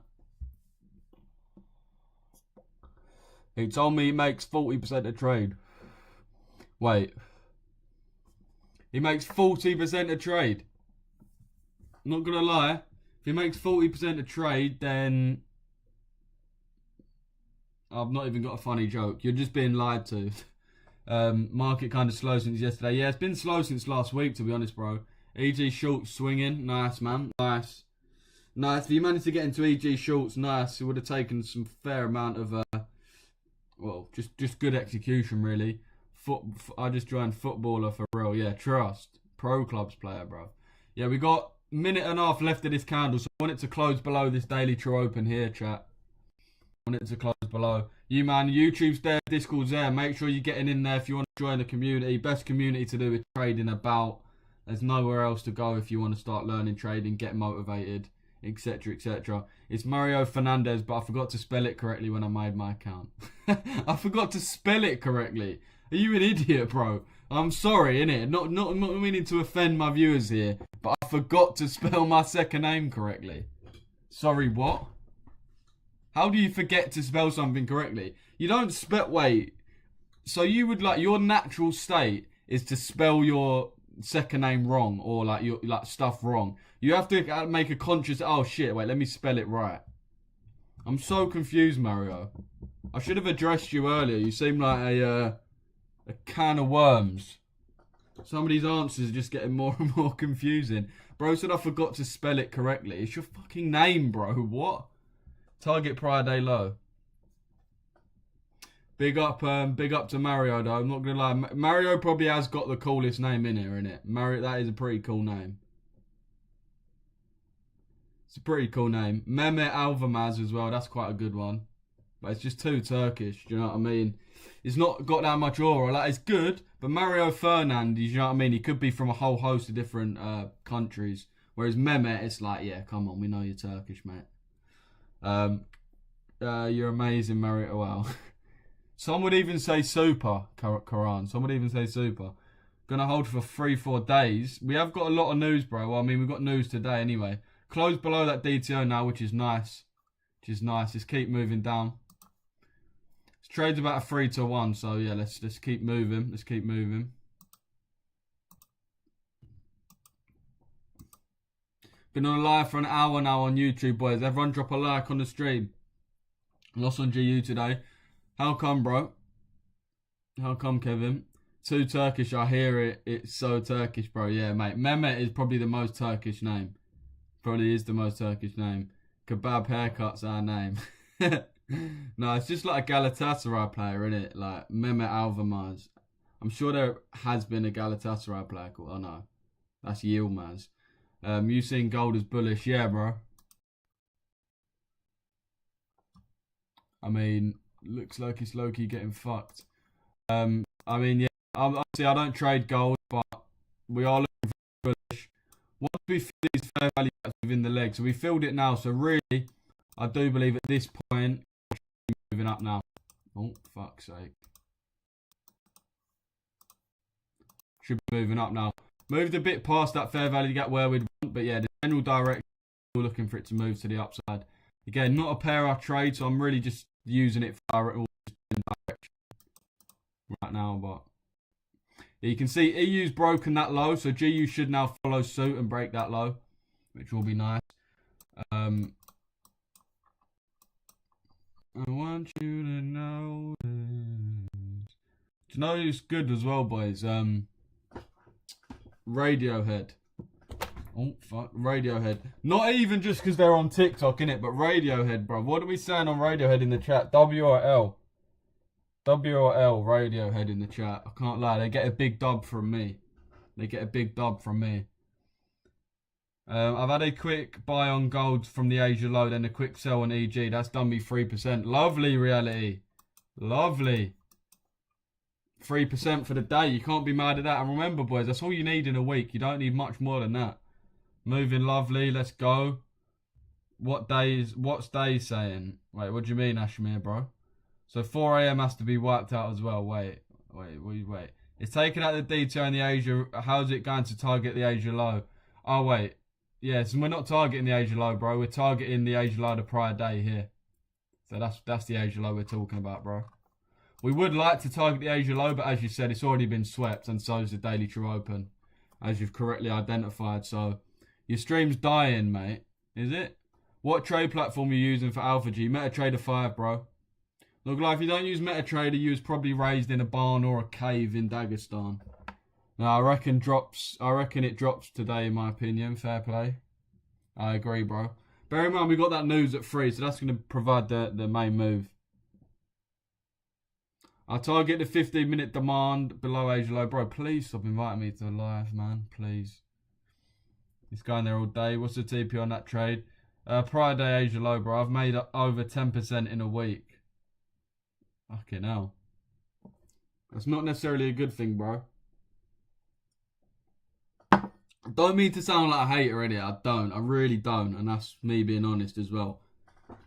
He told me he makes 40% a trade. Wait. He makes 40% a trade. I'm not going to lie. If he makes 40% a trade, then... I've not even got a funny joke. You're just being lied to. Market kind of slow since yesterday. Yeah, it's been slow since last week, to be honest, bro. EG Schultz swinging. Nice, man. Nice. Nice. If you managed to get into EG Schultz, nice. It would have taken some fair amount of... well, just good execution, really. I just joined footballer for real. Yeah, trust. Pro clubs player, bro. Yeah, we got a minute and a half left of this candle, so I want it to close below this daily true open here, chat. I want it to close below. You, man, YouTube's there, Discord's there. Make sure you're getting in there if you want to join the community. Best community to do with trading about. There's nowhere else to go if you want to start learning trading, get motivated, etc, etc. It's Mario Fernandez, but I forgot to spell it correctly when I made my account. I forgot to spell it correctly. Are you an idiot, bro? I'm sorry, innit? Not meaning to offend my viewers here, but I forgot to spell my second name correctly. Sorry, what? How do you forget to spell something correctly? You don't spell... Wait. So you would, like, your natural state is to spell your second name wrong, or like your stuff wrong. You have to make a conscious... Oh shit, wait, let me spell it right. I'm so confused, Mario. I should have addressed you earlier. You seem like a can of worms. Some of these answers are just getting more and more confusing. Bro said I forgot to spell it correctly. It's your fucking name, bro. What? Target prior day low. Big up to Mario, though. I'm not gonna lie. Mario probably has got the coolest name in here, innit? Mario, that is a pretty cool name. It's a pretty cool name. Mehmet Alvamaz as well. That's quite a good one. But it's just too Turkish. Do you know what I mean? It's not got that much aura. Like, it's good, but Mario Fernand, you know what I mean? He could be from a whole host of different countries. Whereas Mehmet, it's like, yeah, come on, we know you're Turkish, mate. You're amazing, Mario. Wow. Some would even say super, Quran. Some would even say super. Gonna hold for 3-4 days. We have got a lot of news, bro. Well, I mean, we've got news today anyway. Close below that DTO now, which is nice. Just keep moving down. This trade's about a 3-1, so yeah, let's keep moving. Let's keep moving. Been on a live for an hour now on YouTube, boys. Everyone drop a like on the stream. Lost on GU today. How come, bro? How come, Kevin? Too Turkish, I hear it. It's so Turkish, bro. Yeah, mate. Mehmet is probably the most Turkish name. Probably is the most Turkish name. Kebab haircut's our name. No, it's just like a Galatasaray player, innit? Like Mehmet Alvamaz. I'm sure there has been a Galatasaray player called... Oh, no. That's Yilmaz. You seen gold as bullish. Yeah, bro. I mean, looks like it's low-key getting fucked. I mean, yeah, obviously I don't trade gold, but we are looking for bullish. Once we fill these fair value gaps within the leg, so we filled it now, so really, I do believe at this point, we're moving up now. Oh, fuck's sake. Should be moving up now. Moved a bit past that fair value gap where we'd want, but yeah, the general direction, we're looking for it to move to the upside. Again, not a pair I trade, so I'm really just using it for our direction right now, but you can see EU's broken that low, so GU should now follow suit and break that low, which will be nice. I want you to know this. Do you know who's good as well, boys? Radiohead. Oh, fuck. Radiohead. Not even just because they're on TikTok, innit? But Radiohead, bro. What are we saying on Radiohead in the chat? W or L? W or L, Radiohead in the chat. I can't lie. They get a big dub from me. They get a big dub from me. I've had a quick buy on gold from the Asia low, then a quick sell on EG. That's done me 3%. Lovely, reality. Lovely. 3% for the day. You can't be mad at that. And remember, boys, that's all you need in a week. You don't need much more than that. Moving lovely. Let's go. What's day saying? Wait, what do you mean, Ashmir, bro? So 4 a.m. has to be wiped out as well. Wait. It's taken out the DTO in the Asia. How's it going to target the Asia low? Oh, wait. Yeah, so we're not targeting the Asia low, bro. We're targeting the Asia low the prior day here. So that's the Asia low we're talking about, bro. We would like to target the Asia low, but as you said, it's already been swept, and so is the Daily True Open, as you've correctly identified. So your stream's dying, mate. Is it? What trade platform are you using for Alpha G? MetaTrader 5, bro. Look, like, if you don't use MetaTrader, you was probably raised in a barn or a cave in Dagestan. Now, I reckon it drops today, in my opinion. Fair play. I agree, bro. Bear in mind, we got that news at 3, so that's going to provide the main move. I target the 15-minute demand below Asia low. Bro, please stop inviting me to live, man. Please. It's going there all day. What's the TP on that trade? Prior day Asia low, bro. I've made over 10% in a week. Fucking hell. That's not necessarily a good thing, bro. I don't mean to sound like a hater, innit? I don't. I really don't. And that's me being honest as well.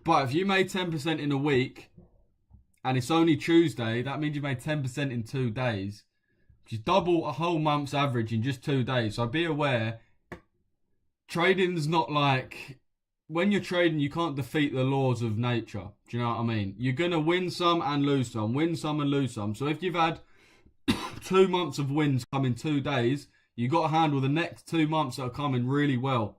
But if you made 10% in a week, and it's only Tuesday, that means you made 10% in 2 days, which is double a whole month's average in just 2 days. So be aware, trading's not like, when you're trading, you can't defeat the laws of nature. Do you know what I mean? You're going to win some and lose some, win some and lose some. So if you've had 2 months of wins come in 2 days, you got to handle the next 2 months that are coming really well.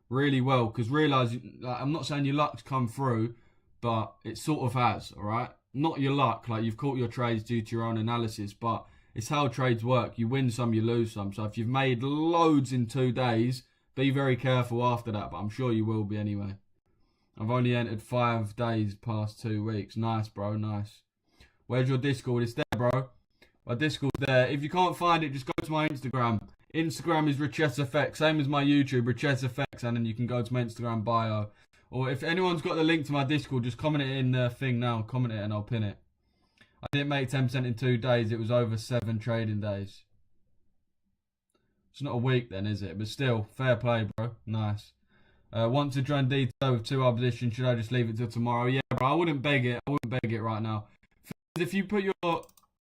Really well. Because realise, like, I'm not saying your luck's come through, but it sort of has, alright? Not your luck, like you've caught your trades due to your own analysis, but it's how trades work. You win some, you lose some. So if you've made loads in 2 days, be very careful after that, but I'm sure you will be anyway. I've only entered 5 days past 2 weeks. Nice, bro, nice. Where's your Discord? It's there, bro. My Discord's there. If you can't find it, just go to my Instagram. Instagram is RichesFX, same as my YouTube, RichesFX, and then you can go to my Instagram bio. Or if anyone's got the link to my Discord, just comment it in the thing now. Comment it and I'll pin it. I didn't make 10% in 2 days. It was over 7 trading days. It's not a week then, is it? But still, fair play, bro. Nice. Want to join detail with 2 opposition. Should I just leave it till tomorrow? Yeah, bro. I wouldn't beg it. I wouldn't beg it right now. If you put your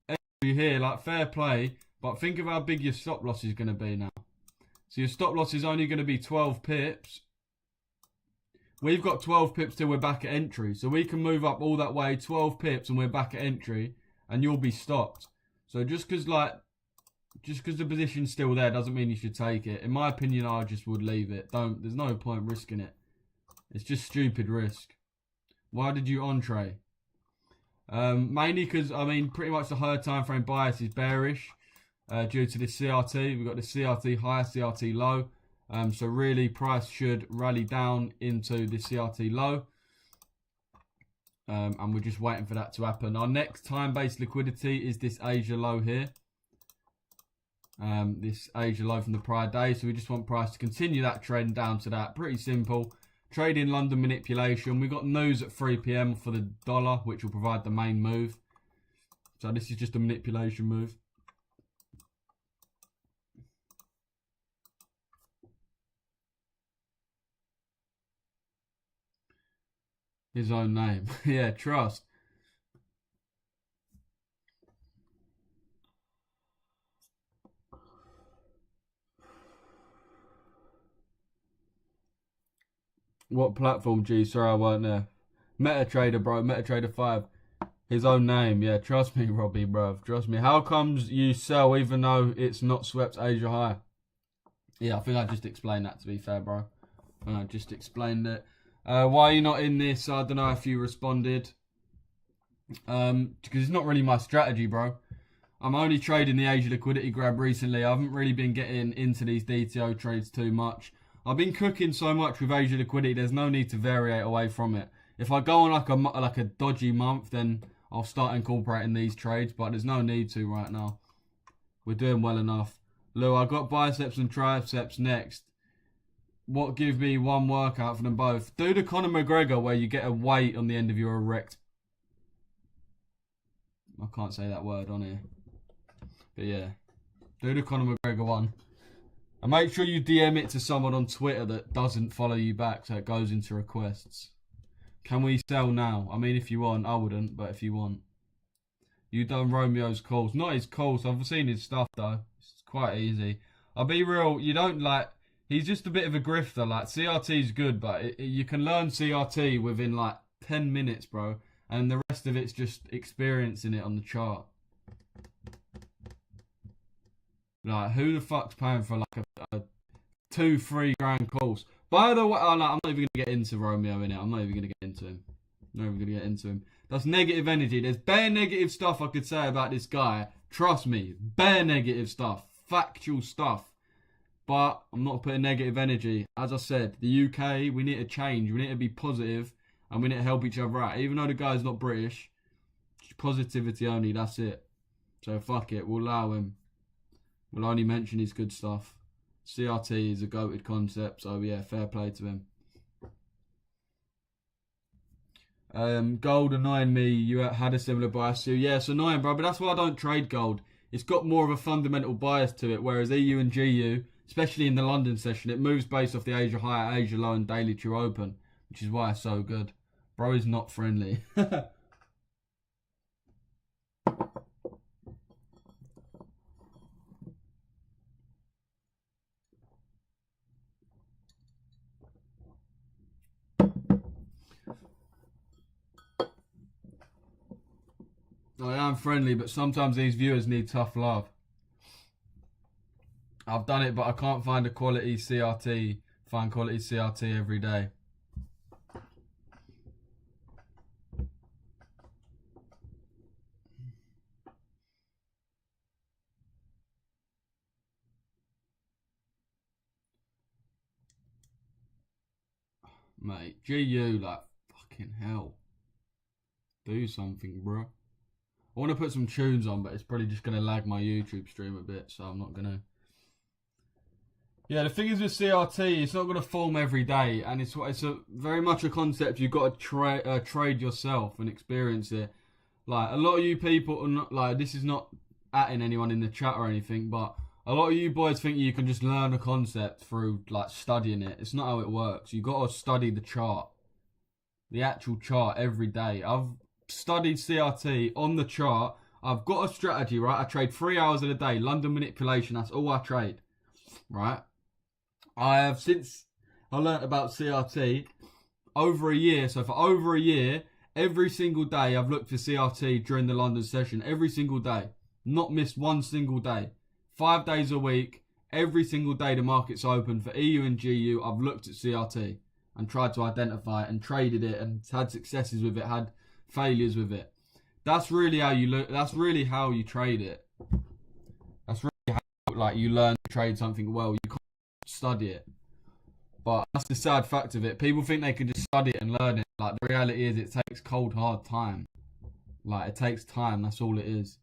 entry here, like, fair play. But think of how big your stop loss is going to be now. So your stop loss is only going to be 12 pips. We've got 12 pips till we're back at entry. So we can move up all that way, 12 pips, and we're back at entry. And you'll be stopped. So just because the position's still there doesn't mean you should take it. In my opinion, I just would leave it. There's no point risking it. It's just stupid risk. Why did you entree? Mainly because, I mean, pretty much the higher time frame bias is bearish. Due to the CRT. We've got the CRT high, CRT low. So really, price should rally down into the CRT low. And we're just waiting for that to happen. Our next time-based liquidity is this Asia low here. This Asia low from the prior day. So we just want price to continue that trend down to that. Pretty simple. trading London manipulation. We got news at 3 p.m. for the dollar, which will provide the main move. So this is just a manipulation move. His own name. Yeah, trust. What platform, G? Sorry, I weren't there. MetaTrader, bro. MetaTrader 5. His own name. Yeah, trust me, Robbie, bro. Trust me. How comes you sell even though it's not swept Asia high? Yeah, I think I just explained that, to be fair, bro. I just explained it. Why are you not in this? I don't know if you responded. Because it's not really my strategy, bro. I'm only trading the Asia liquidity grab recently. I haven't really been getting into these DTO trades too much. I've been cooking so much with Asia liquidity, there's no need to variate away from it. If I go on like a dodgy month, then I'll start incorporating these trades, but there's no need to right now. We're doing well enough. Lou, I got biceps and triceps next. What give me one workout for them both? Do the Conor McGregor where you get a weight on the end of your erect. I can't say that word on here. But yeah. Do the Conor McGregor one. And make sure you DM it to someone on Twitter that doesn't follow you back so it goes into requests. Can we sell now? I mean, if you want. I wouldn't, but if you want. You done Romeo's calls. Not his calls. I've seen his stuff, though. It's quite easy. I'll be real. You don't like... He's just a bit of a grifter. Like, CRT's good, but you can learn CRT within, like, 10 minutes, bro. And the rest of it's just experiencing it on the chart. Like, who the fuck's paying for, like, a 2-3 grand course? By the way, I'm not even going to get into Romeo in it. I'm not even going to get into him. I'm not even going to get into him. That's negative energy. There's bare negative stuff I could say about this guy. Trust me. Bare negative stuff. Factual stuff. But I'm not putting negative energy. As I said, the UK, we need to change. We need to be positive and we need to help each other out. Even though the guy's not British, positivity only, that's it. So fuck it, we'll allow him. We'll only mention his good stuff. CRT is a goated concept, so yeah, fair play to him. Gold annoying me. You had a similar bias to. Yeah, it's annoying, bro, but that's why I don't trade gold. It's got more of a fundamental bias to it, whereas EU and GU, especially in the London session, it moves based off the Asia high, Asia low, and daily true open, which is why it's so good. Bro is not friendly. I am friendly, but sometimes these viewers need tough love. I've done it, but I can't find a quality CRT. Find quality CRT every day. Mate, GU, like, fucking hell. Do something, bro. I want to put some tunes on, but it's probably just going to lag my YouTube stream a bit, so I'm not going to. Yeah, the thing is with CRT, it's not going to form every day, and it's very much a concept you've got to trade yourself and experience it. Like, a lot of you people are not, like, this is not atting anyone in the chat or anything, but a lot of you boys think you can just learn a concept through, like, studying it. It's not how it works. You've got to study the chart. The actual chart every day. I've studied CRT on the chart. I've got a strategy, right? I trade 3 hours a day. London manipulation, that's all I trade. Right? I have, since I learnt about CRT, over a year. So for over a year, every single day I've looked for CRT during the London session. Every single day. Not missed one single day. 5 days a week. Every single day the market's open. For EU and GU, I've looked at CRT and tried to identify it and traded it and had successes with it, had failures with it. That's really how you look. That's really how you trade it. That's really how, like, you learn to trade something well. You can't study it. But that's the sad fact of it. People think they can just study it and learn it. Like, the reality is it takes cold, hard time. Like, it takes time. That's all it is.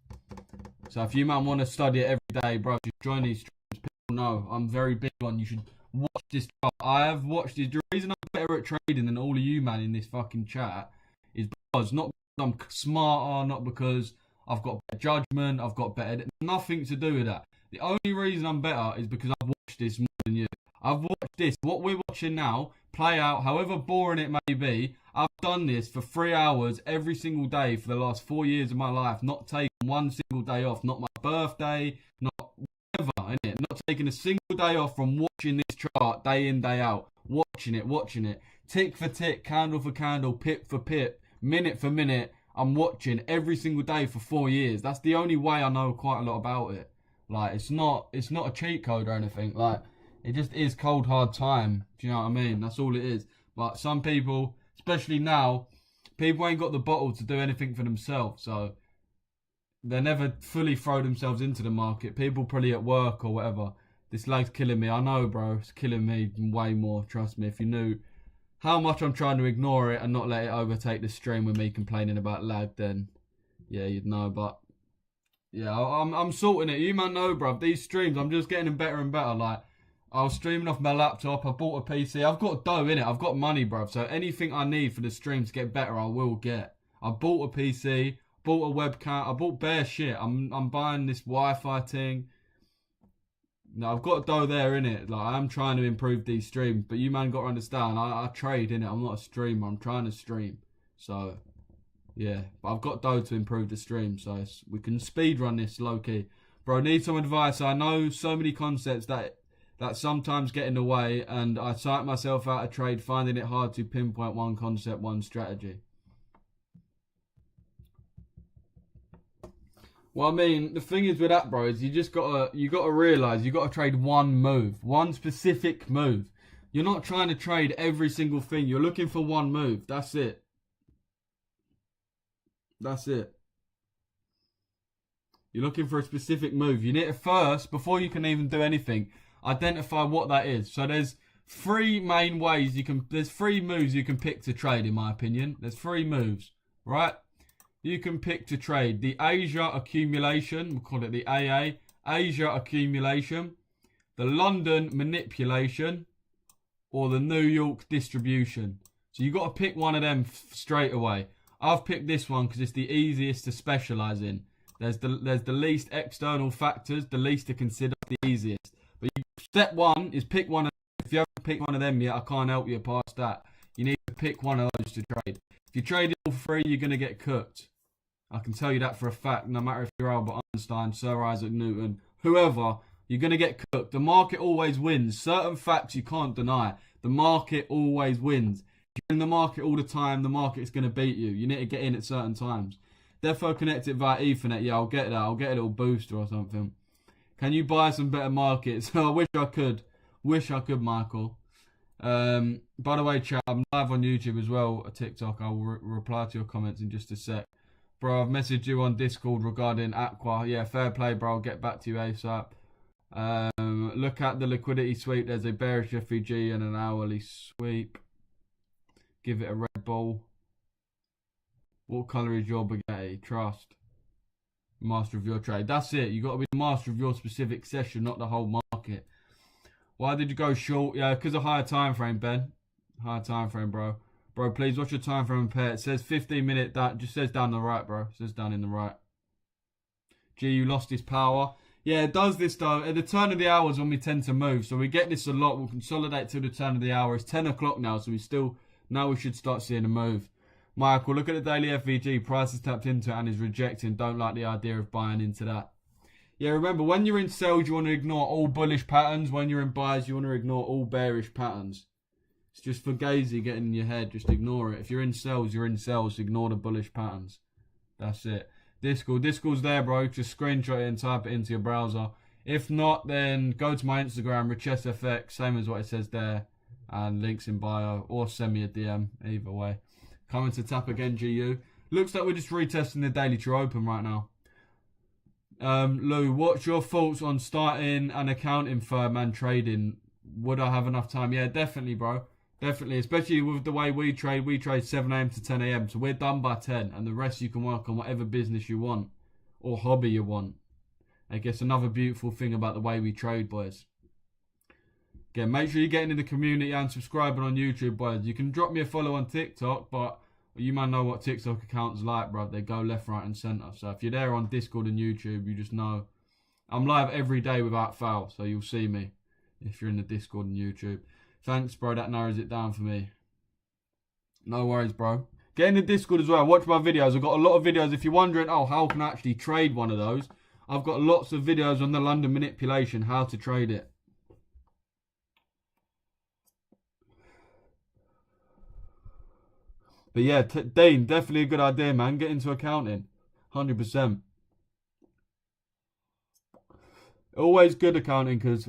So if you man want to study it every day, bro, just join these streams. People know I'm very big on you should watched this chart. I have watched this. The reason I'm better at trading than all of you, man, in this fucking chat is because not because I'm smarter, not because I've got better judgment, I've got better. Nothing to do with that. The only reason I'm better is because I've watched this more than you. I've watched this, what we're watching now, play out, however boring it may be. I've done this for 3 hours every single day for the last 4 years of my life, not taking one single day off, not my birthday, not whatever, innit? Not taking a single day off from watching this chart day in, day out. Watching it, tick for tick, candle for candle, pip for pip, minute for minute. I'm watching every single day for 4 years. That's the only way I know quite a lot about it. Like, it's not a cheat code or anything. Like, it just is cold hard time. Do you know what I mean? That's all it is. But some people, especially now, people ain't got the bottle to do anything for themselves. So they never fully throw themselves into the market. People probably at work or whatever. This lag's killing me. I know, bro. It's killing me way more. Trust me. If you knew how much I'm trying to ignore it and not let it overtake the stream with me complaining about lag, then yeah, you'd know. But yeah, I'm sorting it. You man know, bro. These streams, I'm just getting them better and better. Like, I was streaming off my laptop. I bought a PC. I've got dough in it. I've got money, bro. So anything I need for the stream to get better, I will get. I bought a PC, bought a webcam. I bought bare shit. I'm buying this Wi-Fi thing. No, I've got dough there in it. Like, I'm trying to improve these streams, but you man got to understand. I trade in it. I'm not a streamer. I'm trying to stream. So yeah, but I've got dough to improve the stream, so we can speed run this low key. Bro, need some advice. I know so many concepts that sometimes get in the way, and I psych myself out of trade, finding it hard to pinpoint one concept, one strategy. Well, I mean, the thing is with that, bro, is you gotta realize you gotta trade one move, one specific move. You're not trying to trade every single thing. You're looking for one move. That's it. That's it. You're looking for a specific move. You need to first, before you can even do anything, identify what that is. So there's three main ways there's three moves you can pick to trade, in my opinion. There's three moves, right? You can pick to trade the Asia accumulation, we'll call it the AA, Asia accumulation, the London manipulation, or the New York distribution. So you got to pick one of them straight away. I've picked this one because it's the easiest to specialize in. There's the least external factors, the least to consider, the easiest. But step one is pick one of them. If you haven't picked one of them yet, I can't help you past that. You need to pick one of those to trade. If you trade all three, you're going to get cooked. I can tell you that for a fact. No matter if you're Albert Einstein, Sir Isaac Newton, whoever, you're going to get cooked. The market always wins. Certain facts you can't deny. The market always wins. If you're in the market all the time, the market's going to beat you. You need to get in at certain times. Defo connect it via Ethernet. Yeah, I'll get that. I'll get a little booster or something. Can you buy some better markets? I wish I could. Wish I could, Michael. By the way, chat, I'm live on YouTube as well, TikTok. I'll reply to your comments in just a sec. Bro, I've messaged you on Discord regarding Aqua. Yeah, fair play, bro. I'll get back to you ASAP. Look at the liquidity sweep. There's a bearish FEG and an hourly sweep. Give it a Red Bull. What colour is your Bugatti? Trust. Master of your trade. That's it. You got to be the master of your specific session, not the whole market. Why did you go short? Yeah, because of higher time frame, Ben. Higher time frame, bro. Bro, please watch your time frame and pair. It says 15 minute. That just says down the right, bro. It says down in the right. Gee, you lost his power. Yeah, it does this though. At the turn of the hour is when we tend to move. So we get this a lot. We'll consolidate till the turn of the hour. It's 10 o'clock now, so now we should start seeing a move. Michael, look at the daily FVG. Price is tapped into it and is rejecting. Don't like the idea of buying into that. Yeah, remember, when you're in sales, you want to ignore all bullish patterns. When you're in buys, you want to ignore all bearish patterns. It's just fugazi getting in your head. Just ignore it. If you're in sales, you're in sales. Ignore the bullish patterns. That's it. Discord's there, bro. Just screenshot it and type it into your browser. If not, then go to my Instagram, RichesFX, same as what it says there. And links in bio. Or send me a DM. Either way. Coming to tap again, GU. Looks like we're just retesting the daily true open right now. Lou, what's your thoughts on starting an accounting firm and trading? Would I have enough time? Yeah, definitely, bro. Definitely, especially with the way we trade. We trade 7 a.m. to 10 a.m. So we're done by 10. And the rest you can work on whatever business you want. Or hobby you want. I guess another beautiful thing about the way we trade, boys. Again, make sure you're getting in the community and subscribing on YouTube, boys. You can drop me a follow on TikTok, but you might know what TikTok accounts like, bro. They go left, right, and centre. So if you're there on Discord and YouTube, you just know I'm live every day without fail. So you'll see me if you're in the Discord and YouTube. Thanks, bro. That narrows it down for me. No worries, bro. Get in the Discord as well. Watch my videos. I've got a lot of videos. If you're wondering, oh, how can I actually trade one of those? I've got lots of videos on the London manipulation, how to trade it. But yeah, Dean, definitely a good idea, man. Get into accounting. 100%. Always good accounting because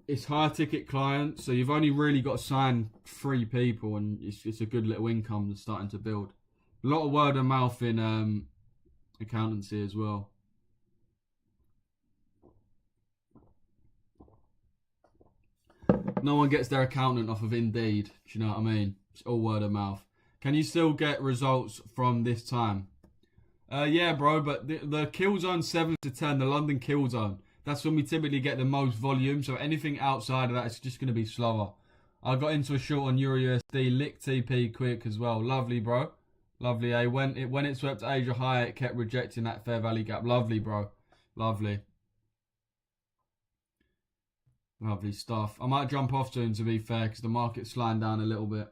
it's high ticket clients, so you've only really got to sign 3 people, and it's a good little income that's starting to build. A lot of word of mouth in accountancy as well. No one gets their accountant off of Indeed. Do you know what I mean? It's all word of mouth. Can you still get results from this time? Yeah, bro, but the kill zone 7 to 10, the London kill zone, that's when we typically get the most volume. So anything outside of that is just going to be slower. I got into a short on Euro USD, lick TP quick as well. Lovely, bro. Lovely, eh? When it swept Asia high, it kept rejecting that fair value gap. Lovely, bro. Lovely. Lovely stuff. I might jump off soon, to be fair, because the market's slowing down a little bit.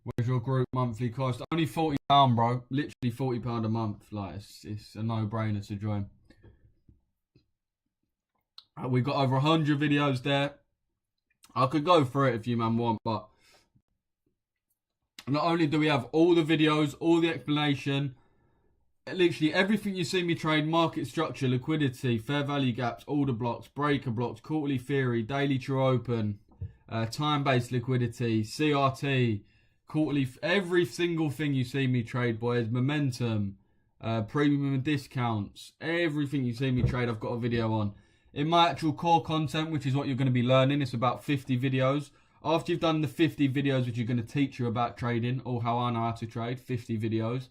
Where's your group monthly cost? Only £40, bro. Literally £40 a month. Like, it's a no-brainer to join. We've got over 100 videos there. I could go through it if you man want, but not only do we have all the videos, all the explanation, literally everything you see me trade, market structure, liquidity, fair value gaps, order blocks, breaker blocks, quarterly theory, daily true open, time-based liquidity, CRT, quarterly, every single thing you see me trade, boys, momentum, premium and discounts, everything you see me trade, I've got a video on. In my actual core content, which is what you're going to be learning, it's about 50 videos. After you've done the 50 videos which are going to teach you about trading or how I know how to trade, 50 videos,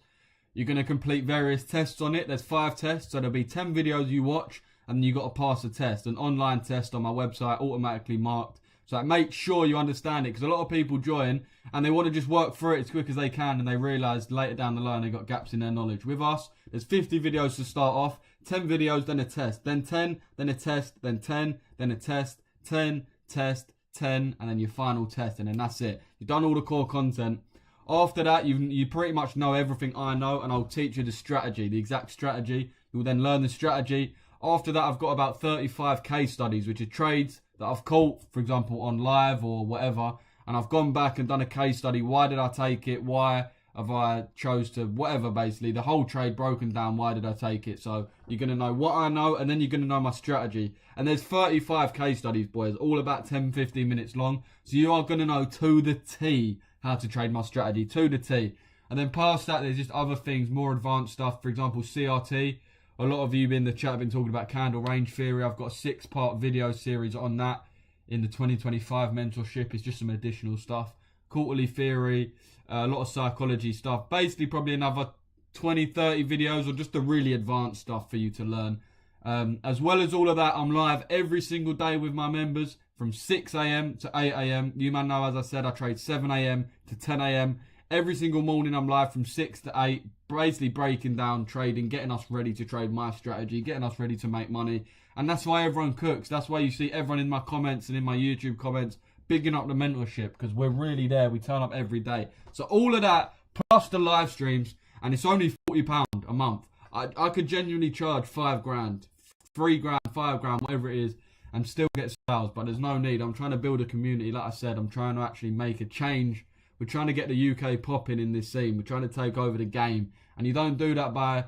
you're going to complete various tests on it. There's 5 tests, so there'll be 10 videos you watch, and then you've got to pass a test, an online test on my website, automatically marked. So make sure you understand it, because a lot of people join and they want to just work through it as quick as they can, and they realise later down the line they've got gaps in their knowledge. With us, there's 50 videos to start off, 10 videos, then a test, then 10, then a test, then 10, then a test, 10, test, 10, and then your final test, and then that's it. You've done all the core content. After that, you pretty much know everything I know, and I'll teach you the strategy, the exact strategy. You'll then learn the strategy. After that, I've got about 35 case studies, which are trades that I've caught, for example, on live or whatever, and I've gone back and done a case study. Why did I take it? Why have I chose to, whatever, basically. The whole trade broken down, why did I take it? So you're going to know what I know, and then you're going to know my strategy. And there's 35 case studies, boys, all about 10, 15 minutes long. So you are going to know to the T how to trade my strategy, to the T. And then past that, there's just other things, more advanced stuff. For example, CRT. A lot of you in the chat have been talking about candle range theory. I've got a 6-part video series on that in the 2025 mentorship. It's just some additional stuff. Quarterly theory, a lot of psychology stuff. Basically, probably another 20, 30 videos or just the really advanced stuff for you to learn. As well as all of that, I'm live every single day with my members from 6 a.m. to 8 a.m. You man know, as I said, I trade 7 a.m. to 10 a.m. Every single morning I'm live from 6 to 8, basically breaking down trading, getting us ready to trade my strategy, getting us ready to make money. And that's why everyone cooks. That's why you see everyone in my comments and in my YouTube comments bigging up the mentorship, because we're really there. We turn up every day. So all of that, plus the live streams, and it's only £40 a month. I could genuinely charge 5 grand, 3 grand, 5 grand, whatever it is, and still get sales, but there's no need. I'm trying to build a community. Like I said, I'm trying to actually make a change. We're trying to get the UK popping in this scene. We're trying to take over the game. And you don't do that by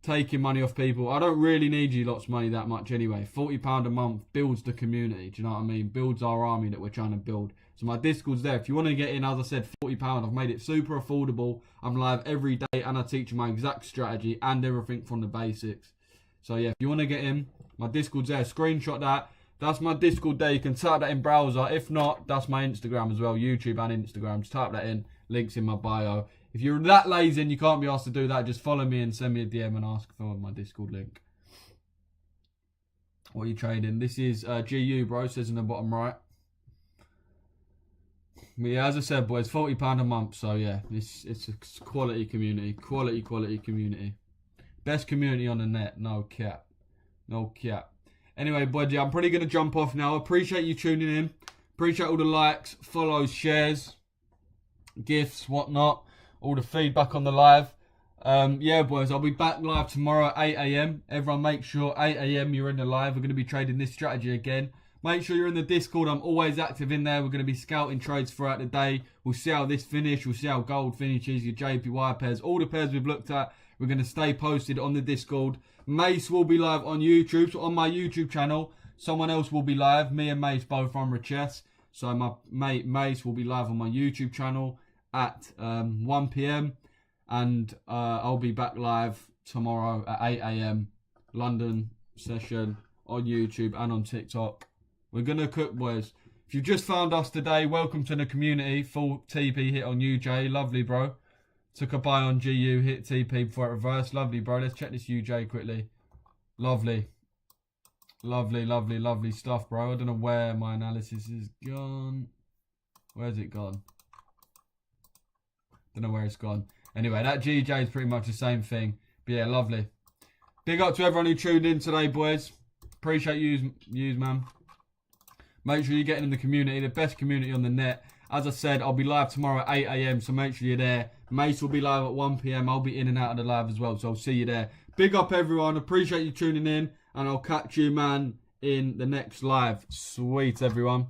taking money off people. I don't really need you lots of money that much anyway. £40 a month builds the community. Do you know what I mean? Builds our army that we're trying to build. So my Discord's there. If you want to get in, as I said, £40. I've made it super affordable. I'm live every day and I teach you my exact strategy and everything from the basics. So yeah, if you want to get in, my Discord's there. Screenshot that. That's my Discord there. You can type that in browser. If not, that's my Instagram as well. YouTube and Instagram. Just type that in. Links in my bio. If you're that lazy and you can't be asked to do that, just follow me and send me a DM and ask for my Discord link. What are you trading? This is GU, bro. Says in the bottom right. But yeah, as I said, boys, £40 a month. So yeah, it's a quality community. Quality community. Best community on the net. No cap. No cap. Anyway, boys, yeah, I'm probably going to jump off now. Appreciate you tuning in. Appreciate all the likes, follows, shares, gifts, whatnot. All the feedback on the live. Yeah, boys, I'll be back live tomorrow at 8 AM. Everyone make sure 8 AM you're in the live. We're going to be trading this strategy again. Make sure you're in the Discord. I'm always active in there. We're going to be scouting trades throughout the day. We'll see how this finish. We'll see how gold finishes, your JPY pairs, all the pairs we've looked at. We're going to stay posted on the Discord. Mace will be live on YouTube. So on my YouTube channel, someone else will be live. Me and Mace both on Richess. So my mate Mace will be live on my YouTube channel at 1 PM. And I'll be back live tomorrow at 8 AM. London session on YouTube and on TikTok. We're going to cook, boys. If you've just found us today, welcome to the community. Full TP hit on UJ. Lovely, bro. Took a buy on GU, hit TP before it reversed. Lovely, bro. Let's check this UJ quickly. Lovely. Lovely stuff, bro. I don't know where my analysis is gone. Where's it gone? Don't know where it's gone. Anyway, that GJ is pretty much the same thing. But yeah, lovely. Big up to everyone who tuned in today, boys. Appreciate you, man. Make sure you're getting in the community, the best community on the net. As I said, I'll be live tomorrow at 8 AM, so make sure you're there. Mace will be live at 1 PM. I'll be in and out of the live as well, so I'll see you there. Big up, everyone. Appreciate you tuning in, and I'll catch you, man, in the next live. Sweet, everyone.